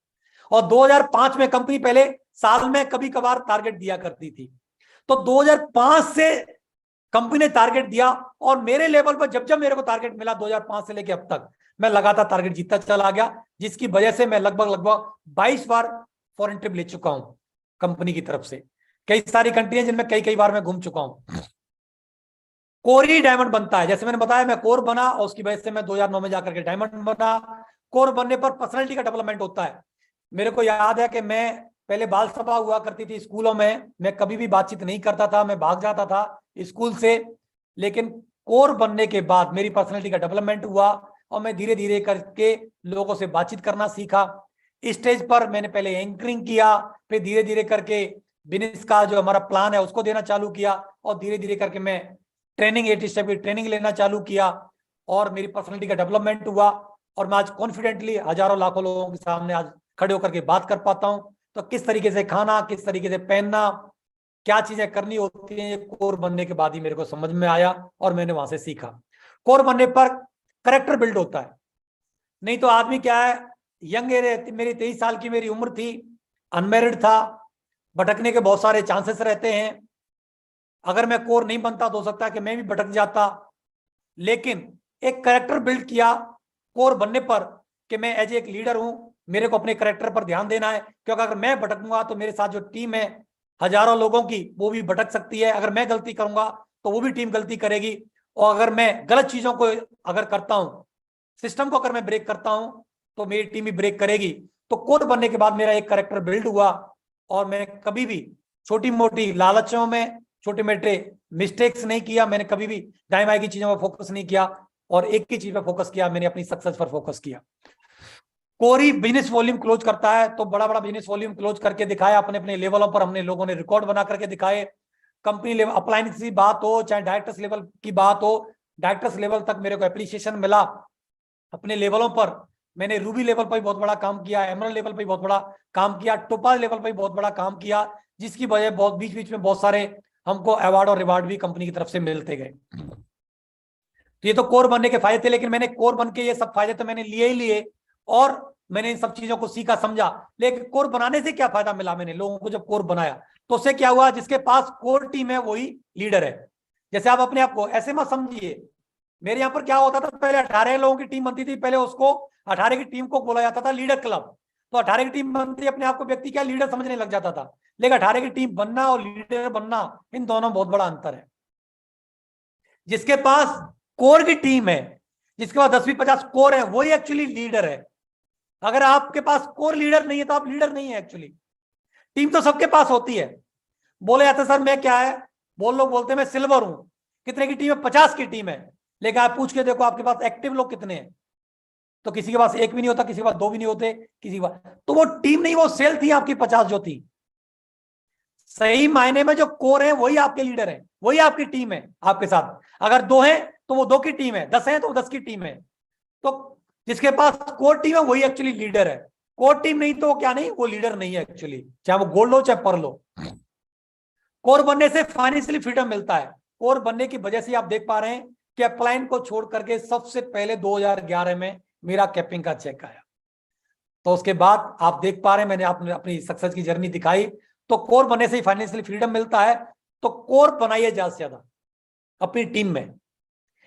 और 2005 में कंपनी पहले साल में कभी कभार टारगेट दिया करती थी। तो 2005 से कंपनी ने टारगेट दिया, और मेरे लेवल पर जब जब मेरे को टारगेट मिला 2005 से लेकर अब तक, मैं लगातार टारगेट जीतता चला गया, जिसकी वजह से मैं लगभग 22 बार फॉरेन ट्रिप ले चुका हूं कंपनी की तरफ से। कई सारी कंट्री है जिनमें कई बार मैं घूम चुका हूं। कोर ही डायमंड बनता है। जैसे मैंने बताया, मैं कोर बना और उसकी वजह से मैं 2009 में जाकर के डायमंड बना। कोर बनने पर पर्सनैलिटी का डेवलपमेंट होता है। मेरे को याद है कि मैं पहले बाल सभा हुआ करती थी स्कूलों में, मैं कभी भी बातचीत नहीं करता था, मैं भाग जाता था स्कूल से। लेकिन कोर बनने के बाद मेरी पर्सनैलिटी का डेवलपमेंट हुआ और मैं धीरे धीरे करके लोगों से बातचीत करना सीखा। स्टेज पर मैंने पहले एंकरिंग किया, फिर धीरे धीरे करके बिजनेस का जो हमारा प्लान है उसको देना चालू किया, और धीरे धीरे करके मैं ट्रेनिंग 8 स्टेप की ट्रेनिंग लेना चालू किया, और मेरी पर्सनैलिटी का डेवलपमेंट हुआ। और मैं आज कॉन्फिडेंटली हजारों लाखों लोगों के सामने आज खड़े होकर के बात कर पाता हूं। तो किस तरीके से खाना, किस तरीके से पहनना, क्या चीजें करनी होती हैं, ये कोर बनने के बाद ही मेरे को समझ में आया और मैंने वहां से सीखा। कोर बनने पर करेक्टर बिल्ड होता है। नहीं तो आदमी क्या है, यंग एज, मेरी 23 साल की मेरी उम्र थी, अनमेरिड था, भटकने के बहुत सारे चांसेस रहते हैं। अगर मैं कोर नहीं बनता तो हो सकता है कि मैं भी भटक जाता, लेकिन एक कैरेक्टर बिल्ड किया कोर बनने पर कि मैं एज एक लीडर हूं, मेरे को अपने कैरेक्टर पर ध्यान देना है, क्योंकि अगर मैं भटकूंगा तो मेरे साथ जो टीम है हजारों लोगों की, वो भी भटक सकती है। अगर मैं गलती करूंगा तो वो भी टीम गलती करेगी, और अगर मैं गलत चीजों को अगर करता हूं, सिस्टम को अगर मैं ब्रेक करता हूं, तो मेरी टीम भी ब्रेक करेगी। तो कोर बनने के बाद मेरा एक कैरेक्टर बिल्ड हुआ, और मैंने कभी भी छोटी मोटी लालचों में छोटे मोटे मिस्टेक्स नहीं किया। मैंने कभी भी दाएं बाएं की चीजों पर फोकस नहीं किया, और एक ही चीज पर फोकस किया, मैंने अपनी सक्सेस पर फोकस किया। कोरी बिजनेस वॉल्यूम क्लोज करता है, तो बड़ा बड़ा बिजनेस वॉल्यूम क्लोज करके दिखाया अपने अपने लेवलों पर। हमने लोगों ने रिकॉर्ड बना करके दिखाए। कंपनी लेवल अप्लायंस की बात हो, चाहे डायरेक्टर्स लेवल की बात हो, डायरेक्टर्स लेवल तक मेरे को एप्रिसिएशन मिला अपने लेवलों पर। मैंने रूबी लेवल पर भी बहुत बड़ा काम किया, एमरल्ड लेवल पर भी बहुत बड़ा काम किया, टोपाज लेवल पर भी बहुत बड़ा काम किया, जिसकी वजह बहुत बीच बीच में बहुत सारे हमको अवार्ड और रिवार्ड भी कंपनी की तरफ से मिलते गए। तो ये तो कोर बनने के फायदे थे, लेकिन मैंने कोर बन के ये सब फायदे तो मैंने लिए ही लिए, और मैंने इन सब चीजों को सीखा समझा। लेकिन कोर बनाने से क्या फायदा मिला, मैंने लोगों को जब कोर बनाया तो उससे क्या हुआ, जिसके पास कोर टीम है वही लीडर है। जैसे आप अपने आप को ऐसे मत समझिए, मेरे यहाँ पर क्या होता था, पहले 18 लोगों की टीम बनती थी, पहले उसको 18 की टीम को बोला जाता था लीडर क्लब। तो 18 की टीम बनती, अपने आप को व्यक्ति क्या लीडर समझने लग जाता था। लेकिन 18 की टीम बनना और लीडर बनना, इन दोनों में बहुत बड़ा अंतर है। जिसके पास कोर की टीम है, जिसके पास 10-50 कोर है, वही एक्चुअली लीडर है। अगर आपके पास कोर लीडर नहीं है तो आप लीडर नहीं है एक्चुअली। टीम तो सबके पास होती है। बोले जाते सर मैं क्या है, लोग बोलते हैं मैं सिल्वर हूं। कितने की टीम है? 50 की टीम है। लेकिन आप पूछ के देखो आपके पास एक्टिव लोग कितने हैं, तो किसी के पास एक भी नहीं होता, किसी के पास दो भी नहीं होते, किसी के पास। तो वो टीम नहीं, वो सेल थी आपकी 50 जो थी। सही मायने में जो कोर है वही आपके लीडर है, वही आपकी टीम है आपके साथ। अगर दो है तो वो दो की टीम है, 10 है तो वो 10 की टीम है। तो जिसके पास कोर टीम है वही एक्चुअली लीडर है। कोर टीम नहीं तो क्या नहीं, वो लीडर नहीं है एक्चुअली, चाहे वो गोल्ड हो चाहे पर्ल हो। कोर बनने से फाइनेंशियली फ्रीडम मिलता है। कोर बनने की वजह से आप देख पा रहे हैं कि अपलाइन को छोड़ करके सबसे पहले 2011 में मेरा कैपिंग का चेक आया। तो उसके बाद आप देख पा रहे हैं मैंने आपने अपनी सक्सेस की जर्नी दिखाई। तो कोर बनने से ही फाइनेंशियली फ्रीडम मिलता है। तो कोर बनाइए ज्यादा से ज्यादा अपनी टीम में,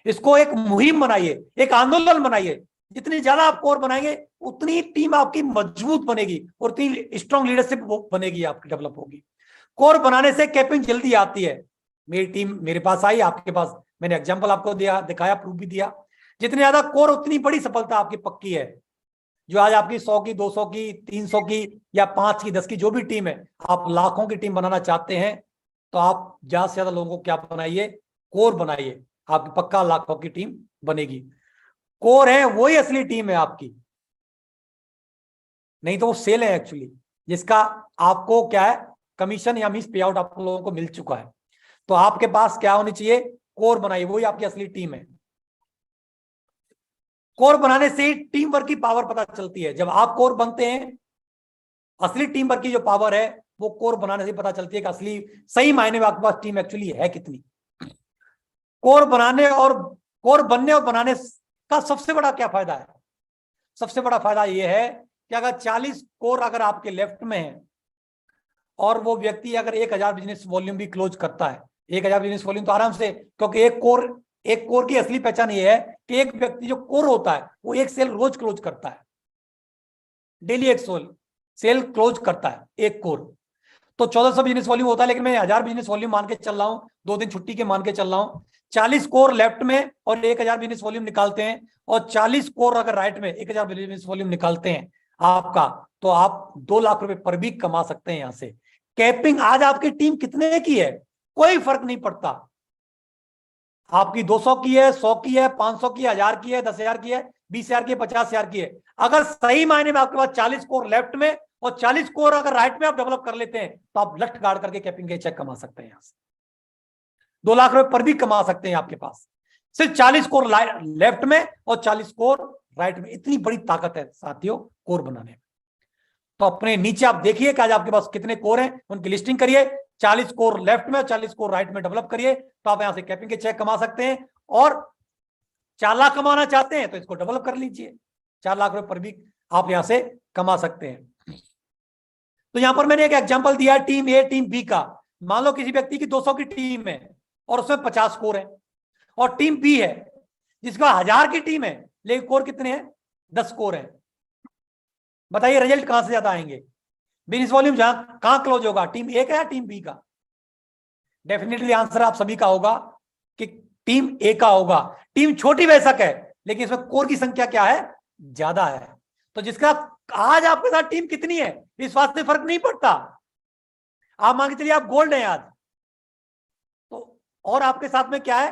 इसको एक मुहिम बनाइए, एक आंदोलन बनाइए। जितनी ज्यादा आप कोर बनाएंगे उतनी टीम आपकी मजबूत बनेगी और उतनी स्ट्रॉन्ग लीडरशिप बनेगी, आपकी डेवलप होगी। कोर बनाने से कैपिंग जल्दी आती है। मेरी टीम मेरे पास आई, आपके पास मैंने एग्जांपल आपको दिया, दिखाया, प्रूफ भी दिया। जितनी ज्यादा कोर उतनी बड़ी सफलता आपकी पक्की है। जो आज आपकी 100 की, 200 की, 300 की या 5 की, 10 की जो भी टीम है, आप लाखों की टीम बनाना चाहते हैं तो आप ज्यादा से ज्यादा लोगों को क्या बनाइए, कोर बनाइए। आपकी पक्का लाखों की टीम बनेगी। कोर है वही असली टीम है आपकी, नहीं तो वो सेल है एक्चुअली, जिसका आपको क्या है कमीशन या मिस पे आउट आप लोगों को मिल चुका है। तो आपके पास क्या होनी चाहिए, कोर बनाइए, वही आपकी असली टीम है। कोर बनाने से टीम वर्क की पावर पता चलती है। जब आप कोर बनते हैं, असली टीम वर्क की जो पावर है वो कोर बनाने से पता चलती है कि असली सही मायने में आपके पास टीम एक्चुअली है कितनी। कोर बनाने और कोर बनने और बनाने का सबसे बड़ा क्या फायदा है? सबसे बड़ा फायदा यह है कि अगर 40 कोर अगर आपके लेफ्ट में है और वो व्यक्ति अगर 1000 बिजनेस वॉल्यूम भी क्लोज करता है, 1000 बिजनेस वॉल्यूम तो आराम से, क्योंकि एक कोर की असली पहचान ये है कि एक व्यक्ति जो कोर होता है वो एक सेल रोज क्लोज करता है, डेली एक सेल क्लोज करता है एक कोर। तो 1400 बिजनेस वॉल्यूम होता है, लेकिन मैं 1000 बिजनेस वॉल्यूम मान के चल रहा हूं, 2 दिन छुट्टी के मान के चल रहा हूं। 40 कोर लेफ्ट में और 1000 बिजनेस वॉल्यूम निकालते हैं, और 40 कोर अगर राइट में 1000 बिजनेस वॉल्यूम निकालते हैं आपका, तो आप 2 लाख रुपए पर वीक कमा सकते हैं यहां से। कैपिंग आज आपकी टीम कितने की है कोई फर्क नहीं पड़ता, आपकी 200 की है, 100 की है, 500 की है, 1000 की है, 10,000 की है, 20,000 की है, 50,000 की है। अगर सही मायने में आपके पास 40 कोर लेफ्ट में और 40 कोर अगर राइट में आप डेवलप कर लेते हैं, तो आप लठ गाड़ करके कैपिंग के चेक कमा सकते हैं। यहां से 2 लाख रुपए पर भी कमा सकते हैं आपके पास, सिर्फ 40 कोर लेफ्ट में और 40 कोर राइट में। इतनी बड़ी ताकत है साथियों कोर बनाने में। तो अपने नीचे आप देखिए कि आज आपके पास कितने कोर हैं, उनकी लिस्टिंग करिए। 40 कोर लेफ्ट में और 40 कोर राइट में डेवलप करिए, तो आप यहां से कैपिंग के चेक कमा सकते हैं। और 4 लाख कमाना चाहते हैं तो इसको डेवलप कर लीजिए, 4 लाख रुपए पर भी आप यहां से कमा सकते हैं। तो यहां पर मैंने एक एग्जांपल दिया है टीम ए टीम बी का। मान लो किसी व्यक्ति की 200 की टीम है और उसमें 50 स्कोर है, और टीम बी है जिसका 1000 की टीम है लेकिन स्कोर कितने हैं, 10 स्कोर है। बताइए रिजल्ट कहां से ज्यादा आएंगे, बिजनेस वॉल्यूम जहां कहां क्लोज होगा, टीम ए का या टीम बी का? डेफिनेटली आंसर आप सभी का होगा कि टीम ए का होगा। टीम छोटी बेशक है लेकिन इसमें कोर की संख्या क्या है, ज्यादा है। तो जिसका आज आपके साथ टीम कितनी है इस बात से फर्क नहीं पड़ता। आप मान के चलिए आप गोल्ड है आज, तो और आपके साथ में क्या है,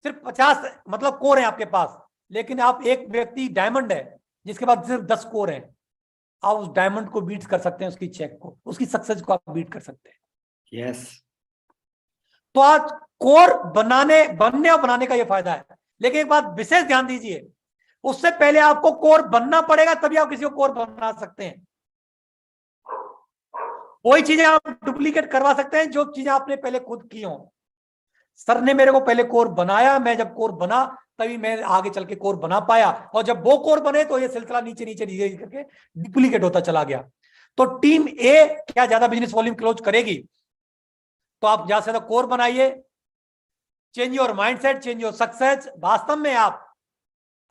सिर्फ 50 मतलब कोर है आपके पास, लेकिन आप एक व्यक्ति डायमंड है जिसके पास सिर्फ 10 कोर है। आप उस डायमंड को बीट कर सकते हैं, उसकी चेक को, उसकी सक्सेस को आप बीट कर सकते हैं। यस। तो आज कोर बनने और बनाने का ये फायदा है। लेकिन एक बात विशेष ध्यान दीजिए, उससे पहले आपको कोर बनना पड़ेगा, तभी आप किसी को कोर बना सकते हैं। वही चीजें आप डुप्लीकेट करवा सकते हैं जो चीजें आपने पहले खुद की हो। सर ने मेरे को पहले कोर बनाया, मैं जब कोर बना तभी मैं आगे चल के कोर बना पाया, और जब वो कोर बने तो ये सिलसिला नीचे नीचे नीचे करके डुप्लीकेट होता चला गया। तो टीम ए क्या ज्यादा बिजनेस वॉल्यूम क्लोज करेगी, तो आप ज्यादा से ज्यादा कोर बनाइए। Change your mindset, change your success. वास्तव में आप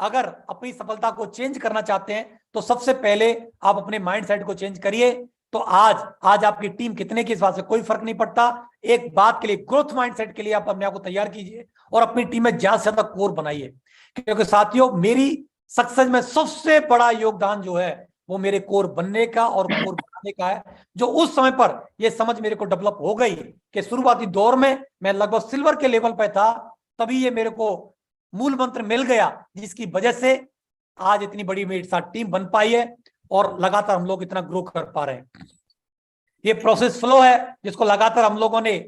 अगर अपनी सफलता को चेंज करना चाहते हैं तो सबसे पहले आप अपने माइंडसेट को चेंज करिए। तो आज आपकी टीम कितने की इस बात से कोई फर्क नहीं पड़ता। एक बात के लिए, ग्रोथ माइंडसेट के लिए आप अपने आप को तैयार कीजिए और अपनी टीम में ज्यादा से ज्यादा कोर बनाइए। क्योंकि साथियों, मेरी सक्सेस में सबसे बड़ा योगदान जो है वो मेरे कोर बनने का और कोर बनाने का है। जो उस समय पर यह समझ मेरे को डेवलप हो गई कि शुरुआती दौर में मैं लगभग सिल्वर के लेवल पे था, तभी ये मेरे को मूल मंत्र मिल गया जिसकी वजह से आज इतनी बड़ी मेरे साथ टीम बन पाई है और लगातार हम लोग इतना ग्रो कर पा रहे हैं। ये प्रोसेस फ्लो है जिसको लगातार हम लोगों ने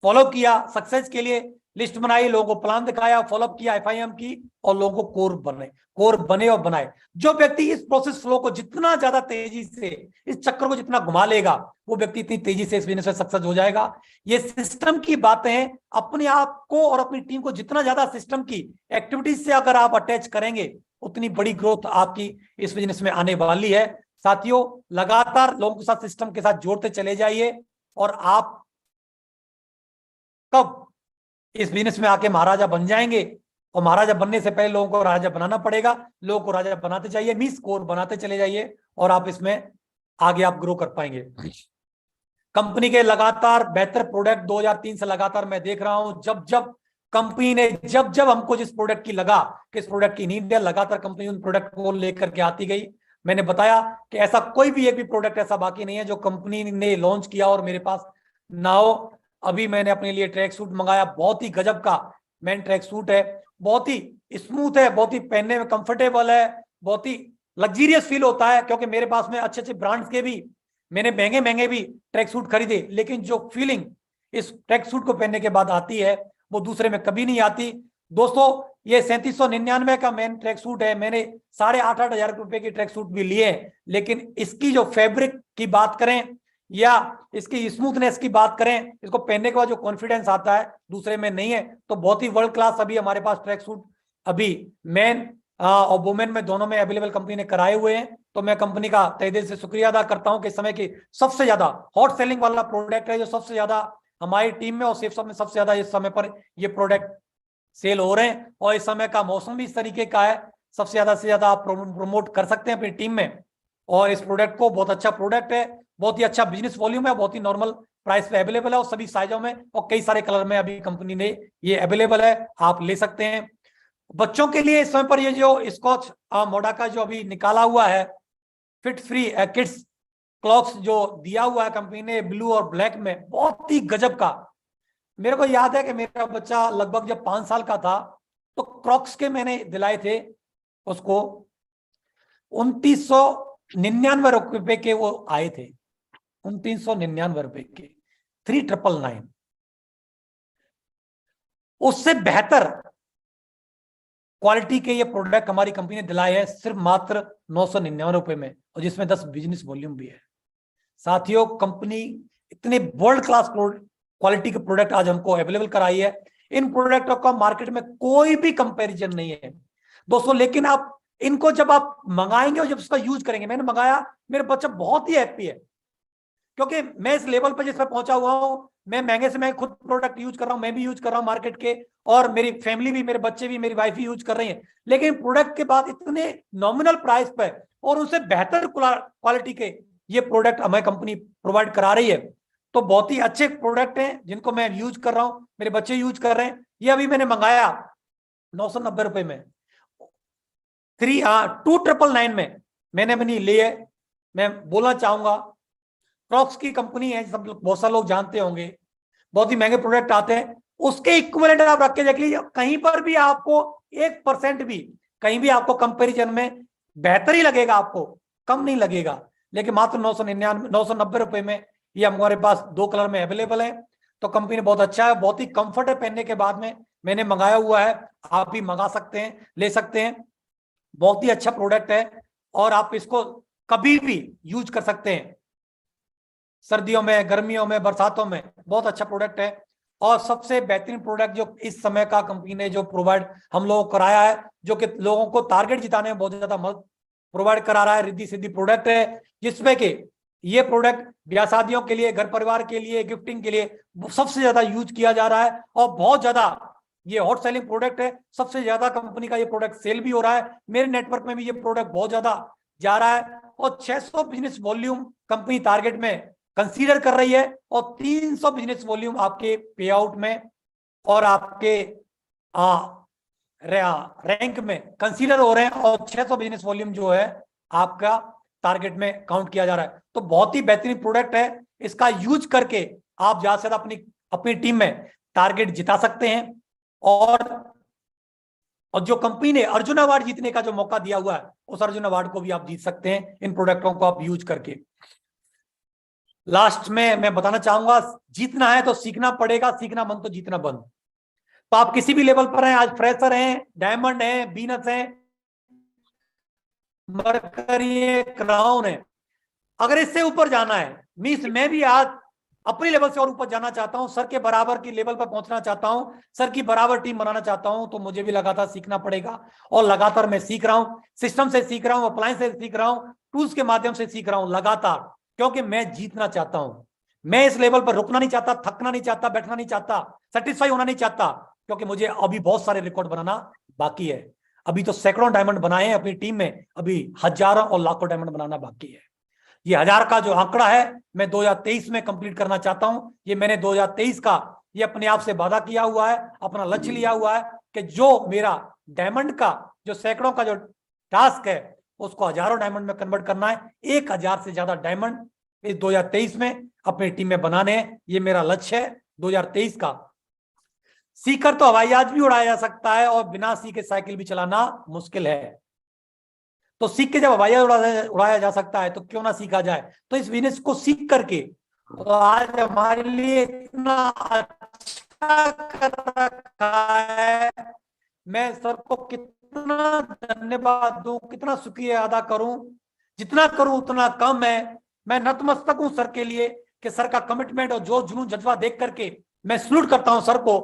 फॉलो किया, सक्सेस के लिए लिस्ट बनाई, लोगों को प्लान दिखाया, फॉलोअप किया, FIM की, और लोगों को कोर बने और बनाए। जो व्यक्ति इस प्रोसेस फ्लो को जितना ज्यादा तेजी से, इस चक्कर को जितना घुमा लेगा, वो व्यक्ति इतनी तेजी से इस बिजनेस में सक्सेस हो जाएगा। ये सिस्टम की बातें हैं। अपने आप को और अपनी टीम को जितना ज्यादा सिस्टम की एक्टिविटीज से अगर आप अटैच करेंगे, उतनी बड़ी ग्रोथ आपकी इस बिजनेस में आने वाली है। साथियों, लगातार लोगों के साथ सिस्टम के साथ जोड़ते चले जाइए और आप कब इस बिजनेस में आके महाराजा बन जाएंगे। और महाराजा बनने से पहले लोगों को राजा बनाना पड़ेगा। लोगों को राजा बनाते जाइए, मींस कोर बनाते चले जाइए, और आप इसमें आगे आप ग्रो कर पाएंगे। कंपनी के लगातार बेहतर प्रोडक्ट 2003 से लगातार मैं देख रहा हूं। जब कंपनी ने जब हमको जिस प्रोडक्ट की लगा कि इस प्रोडक्ट की नीड है, लगातार कंपनी उन प्रोडक्ट को लेकर के आती गई। मैंने बताया कि ऐसा कोई भी एक भी प्रोडक्ट ऐसा बाकी नहीं है जो कंपनी ने लॉन्च किया और मेरे पास ना हो। अभी मैंने अपने लिए ट्रैक सूट मंगाया, बहुत ही गजब का मैन ट्रैक सूट है, बहुत ही स्मूथ है, बहुत ही पहनने में कंफर्टेबल है, बहुत ही लग्जरियस फील होता है। क्योंकि मेरे पास में अच्छे अच्छे ब्रांड्स के भी, मैंने महंगे महंगे भी ट्रैक सूट खरीदे, लेकिन जो फीलिंग इस ट्रैक सूट को पहनने के बाद आती है वो दूसरे में कभी नहीं आती। दोस्तों, ये 3799 का मैन ट्रैक सूट है। मैंने 8,500 रुपए की ट्रैक सूट भी लिए, लेकिन इसकी जो फैब्रिक की बात करें या इसकी स्मूथनेस की बात करें, इसको पहनने के बाद जो कॉन्फिडेंस आता है दूसरे में नहीं है। तो बहुत ही वर्ल्ड क्लास अभी हमारे पास ट्रैक सूट अभी मैन और वुमेन में दोनों में अवेलेबल कंपनी ने कराए हुए हैं। तो मैं कंपनी का तहे दिल से शुक्रिया अदा करता हूं कि इस समय की सबसे ज्यादा हॉट सेलिंग वाला प्रोडक्ट है, जो सबसे ज्यादा हमारी टीम में और सेफ शॉप में सबसे ज्यादा इस समय पर ये प्रोडक्ट सेल हो रहे हैं। और इस समय का मौसम भी इस तरीके का है, सबसे ज्यादा आप प्रमोट कर सकते हैं अपनी टीम में। और इस प्रोडक्ट को, बहुत अच्छा प्रोडक्ट है, बहुत ही अच्छा बिजनेस वॉल्यूम है, बहुत ही नॉर्मल प्राइस पे अवेलेबल है और सभी साइजों में और कई सारे कलर में अभी कंपनी ने ये अवेलेबल है, आप ले सकते हैं। बच्चों के लिए इस समय पर ये जो स्कॉच मोडा का जो अभी निकाला हुआ है फिट फ्री किड्स क्लॉक्स जो दिया हुआ है कंपनी ने ब्लू और ब्लैक में, बहुत ही गजब का। मेरे को याद है कि मेरा बच्चा लगभग जब 5 साल का था तो क्रॉक्स के मैंने दिलाए थे उसको, 2999 रुपए के वो आए थे, 2999 रुपए के, 3999। उससे बेहतर क्वालिटी के ये प्रोडक्ट हमारी कंपनी ने दिलाए हैं सिर्फ मात्र 999 रुपए में, और जिसमें 10 बिजनेस वॉल्यूम भी है। साथियों, कंपनी इतने वर्ल्ड क्लास क्वालिटी के प्रोडक्ट आज हमको अवेलेबल कराई है। इन प्रोडक्टों का मार्केट में कोई भी कंपैरिजन नहीं है दोस्तों। लेकिन आप इनको जब आप मंगाएंगे और जब उसका यूज करेंगे, मैंने मंगाया, मेरा बच्चा बहुत ही हैप्पी है। क्योंकि मैं इस लेवल पर जिस पर पहुंचा हुआ हूँ, मैं महंगे से महंगे खुद प्रोडक्ट यूज कर रहा हूँ, मैं भी यूज कर रहा हूँ मार्केट के, और मेरी फैमिली भी, मेरे बच्चे भी, मेरी वाइफ भी यूज कर रही है। लेकिन प्रोडक्ट के बाद इतने नॉमिनल प्राइस पे और उनसे बेहतर क्वालिटी के ये प्रोडक्ट हमें कंपनी प्रोवाइड करा रही है। तो बहुत ही अच्छे प्रोडक्ट हैं जिनको मैं यूज कर रहा हूँ, मेरे बच्चे यूज कर रहे हैं। ये अभी मैंने मंगाया 990 रुपए में, 2999 में मैंने अपनी ली है। मैं बोलना चाहूंगा, क्रॉक्स की कंपनी है, सब बहुत सारे लोग जानते होंगे, बहुत ही महंगे प्रोडक्ट आते हैं, उसके इक्विवेलेंट आप रख के देख लीजिए, कहीं पर भी आपको 1% भी, कहीं भी आपको कंपैरिजन में बेहतर ही लगेगा, आपको कम नहीं लगेगा। लेकिन मात्र 990 रुपए में ये हमारे पास 2 कलर में अवेलेबल है। तो कंपनी बहुत अच्छा है, बहुत ही कंफर्ट है पहनने के बाद में, मैंने मंगाया हुआ है, आप भी मंगा सकते हैं, ले सकते हैं। बहुत ही अच्छा प्रोडक्ट है और आप इसको कभी भी यूज कर सकते हैं, सर्दियों में, गर्मियों में, बरसातों में। बहुत अच्छा प्रोडक्ट है और सबसे बेहतरीन प्रोडक्ट जो इस समय का कंपनी ने जो प्रोवाइड हम लोगों को कराया है, जो कि लोगों को टारगेट जिताने में बहुत ज्यादा मदद प्रोवाइड करा रहा है, रिद्धि सिद्धि प्रोडक्ट है, जिसमें कि ये प्रोडक्ट ब्याह शादियों के लिए, घर परिवार के लिए, गिफ्टिंग के लिए सबसे ज्यादा यूज किया जा रहा है और बहुत ज्यादा ये हॉट सेलिंग प्रोडक्ट है। सबसे ज्यादा कंपनी का ये प्रोडक्ट सेल भी हो रहा है, मेरे नेटवर्क में भी ये प्रोडक्ट बहुत ज्यादा जा रहा है और 600 बिजनेस वॉल्यूम कंपनी टारगेट में कंसीडर कर रही है और 300 बिजनेस वॉल्यूम आपके पे आउट में और आपके रैंक में कंसीडर हो रहे हैं और 600 बिजनेस वॉल्यूम जो है आपका टारगेट में काउंट किया जा रहा है। तो बहुत ही बेहतरीन प्रोडक्ट है, इसका यूज करके आप ज्यादा से ज्यादा अपनी अपनी टीम में टारगेट जिता सकते हैं। और जो कंपनी ने अर्जुन अवार्ड जीतने का जो मौका दिया हुआ है, उस अर्जुन अवार्ड को भी आप जीत सकते हैं इन प्रोडक्टों को आप यूज करके। लास्ट में मैं बताना चाहूंगा, जीतना है तो सीखना पड़ेगा, सीखना बंद तो जीतना बंद। तो आप किसी भी लेवल पर हैं, आज फ्रेशर हैं, डायमंड हैं, बीनस हैं, मरकरी है, क्राउन है, अगर इससे ऊपर जाना है, मीन्स मैं भी आज अपने लेवल से और ऊपर जाना चाहता हूं, सर के बराबर की लेवल पर पहुंचना चाहता हूं, सर की बराबर टीम बनाना चाहता हूं, तो मुझे भी लगातार सीखना पड़ेगा। और लगातार मैं सीख रहा हूं, सिस्टम से सीख रहा हूं, अप्लायंस से सीख रहा हूं, टूल्स के माध्यम से सीख रहा हूं लगातार, क्योंकि मैं जीतना चाहता हूं। मैं इस लेवल पर रुकना नहीं चाहता, थकना नहीं चाहता, बैठना नहीं चाहता, सेटिस्फाई होना नहीं चाहता, क्योंकि मुझे अभी बहुत सारे रिकॉर्ड बनाना बाकी है। अभी तो सैकड़ों डायमंड बनाए हैं अपनी टीम में, अभी हजारों और लाखों डायमंड बनाना बाकी है। ये 1000 का जो आंकड़ा है, मैं 2023 में कंप्लीट करना चाहता हूं। ये मैंने 2023 का ये अपने आप से वादा किया हुआ है, अपना लक्ष्य लिया हुआ है कि जो मेरा डायमंड का जो सैकड़ों का जो टास्क है, उसको हजारों डायमंड में कन्वर्ट करना है। 1000 से ज्यादा डायमंड इस 2023 में अपनी टीम में बनाने हैं, ये मेरा लक्ष्य है 2023 का। सीकर तो हवाई जहाज भी उड़ाया जा सकता है और बिना सीखे साइकिल भी चलाना मुश्किल है। तो सीख के जब हवाई जहाज उड़ाया जा सकता है तो क्यों ना सीखा जाए। तो इस बिजनेस को सीख करके तो आज हमारे लिए इतना अच्छा कर रखा है, मैं सर को कितना धन्यवाद दूं, कितना शुक्रिया अदा करूं, जितना करूं उतना कम है। मैं नतमस्तक हूं सर के लिए कि सर का कमिटमेंट और जो जुनून जज्बा देख करके मैं सल्यूट करता हूं सर को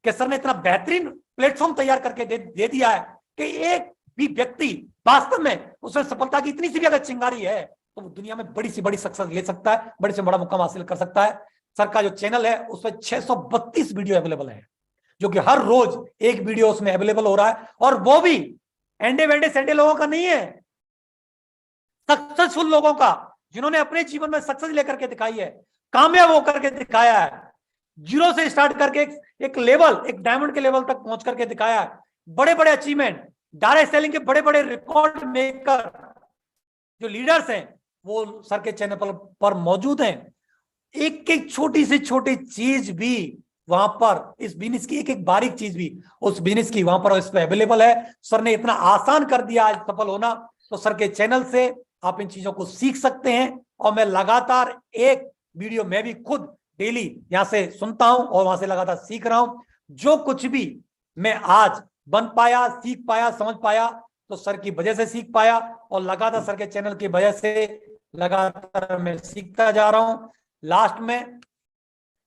कि सर ने इतना बेहतरीन प्लेटफॉर्म तैयार करके दे दिया है कि एक भी व्यक्ति वास्तव में उसमें सफलता की इतनी सी भी अगर चिंगारी है तो वो दुनिया में बड़ी से बड़ी सक्सेस ले सकता है, बड़े से बड़ा मुकाम हासिल कर सकता है। सर का जो चैनल है उसमें 632 वीडियो अवेलेबल है, जो कि हर रोज एक वीडियो उसमें अवेलेबल हो रहा है, और वो भी एंडे वेंडे सेंडे लोगों का नहीं है, सक्सेसफुल लोगों का, जिन्होंने अपने जीवन में सक्सेस लेकर के दिखाई है, कामयाब होकर के दिखाया है, जीरो से स्टार्ट करके एक लेवल, एक डायमंड के लेवल तक पहुंच करके दिखाया है। बड़े बड़े अचीवमेंट, डायरेक्ट सेलिंग के बड़े बड़े रिकॉर्ड मेकर जो लीडर्स हैं वो सर के चैनल पर मौजूद हैं। एक एक छोटी से छोटी चीज भी वहां पर, इस बिजनेस की एक एक बारीक चीज भी उस बिजनेस की वहां पर इस पे अवेलेबल है। सर ने इतना आसान कर दिया आज सफल होना, तो सर के चैनल से आप इन चीजों को सीख सकते हैं। और मैं लगातार एक वीडियो मैं भी खुद डेली यहां से सुनता हूं और वहां से लगातार सीख रहा हूं। जो कुछ भी मैं आज बन पाया, सीख पाया, समझ पाया, तो सर की वजह से सीख पाया, और लगातार सर के चैनल की वजह से लगातार मैं सीखता जा रहा हूं। लास्ट में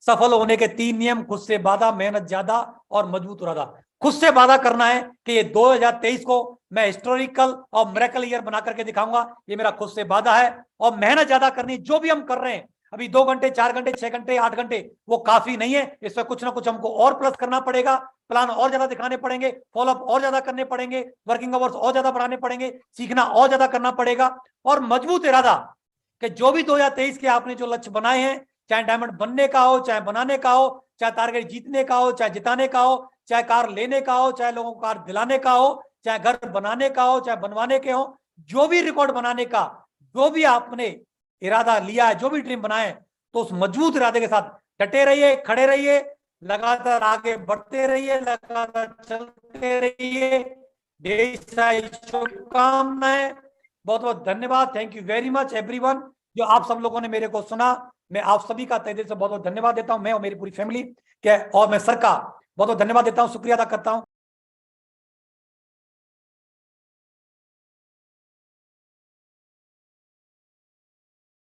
सफल होने के 3 नियम: खुद से वादा, मेहनत ज्यादा और मजबूत इरादा। खुद से वादा करना है कि ये 2023 को मैं हिस्टोरिकल और मिरेकल ईयर बना करके दिखाऊंगा, ये मेरा खुद से वादा है। और मेहनत ज्यादा करनी, जो भी हम कर रहे हैं अभी 2 घंटे, 4 घंटे, 6 घंटे, 8 घंटे वो काफी नहीं है। इसमें कुछ ना कुछ हमको और प्लस करना पड़ेगा, प्लान और ज्यादा दिखाने पड़ेंगे, फॉलोअप और ज्यादा करने पड़ेंगे, वर्किंग आवर्स और ज्यादा बढ़ाने पड़ेंगे, सीखना और ज्यादा करना पड़ेगा, और मजबूत इरादा कि जो भी 2023 के आपने जो लक्ष्य बनाए हैं, चाहे डायमंड बनने का हो, चाहे बनाने का हो, चाहे टारगेट जीतने का हो, चाहे जिताने का हो, चाहे कार लेने का हो, चाहे लोगों को कार दिलाने का हो, चाहे घर बनाने का हो, चाहे बनवाने के हो, जो भी रिकॉर्ड बनाने का, जो भी आपने इरादा लिया है, जो भी ड्रीम बनाए, तो उस मजबूत इरादे के साथ डटे रहिए, खड़े रहिए, लगातार आगे बढ़ते रहिए, लगातार चलते रहिए। ढेर सारी शुभकामनाएं, बहुत बहुत धन्यवाद। Thank you very much everyone, जो आप सब लोगों ने मेरे को सुना। मैं आप सभी का तहे दिल से बहुत बहुत धन्यवाद देता हूं, मैं और मेरी पूरी फैमिली के, और मैं सर का बहुत बहुत धन्यवाद देता हूं, शुक्रिया अदा करता हूं।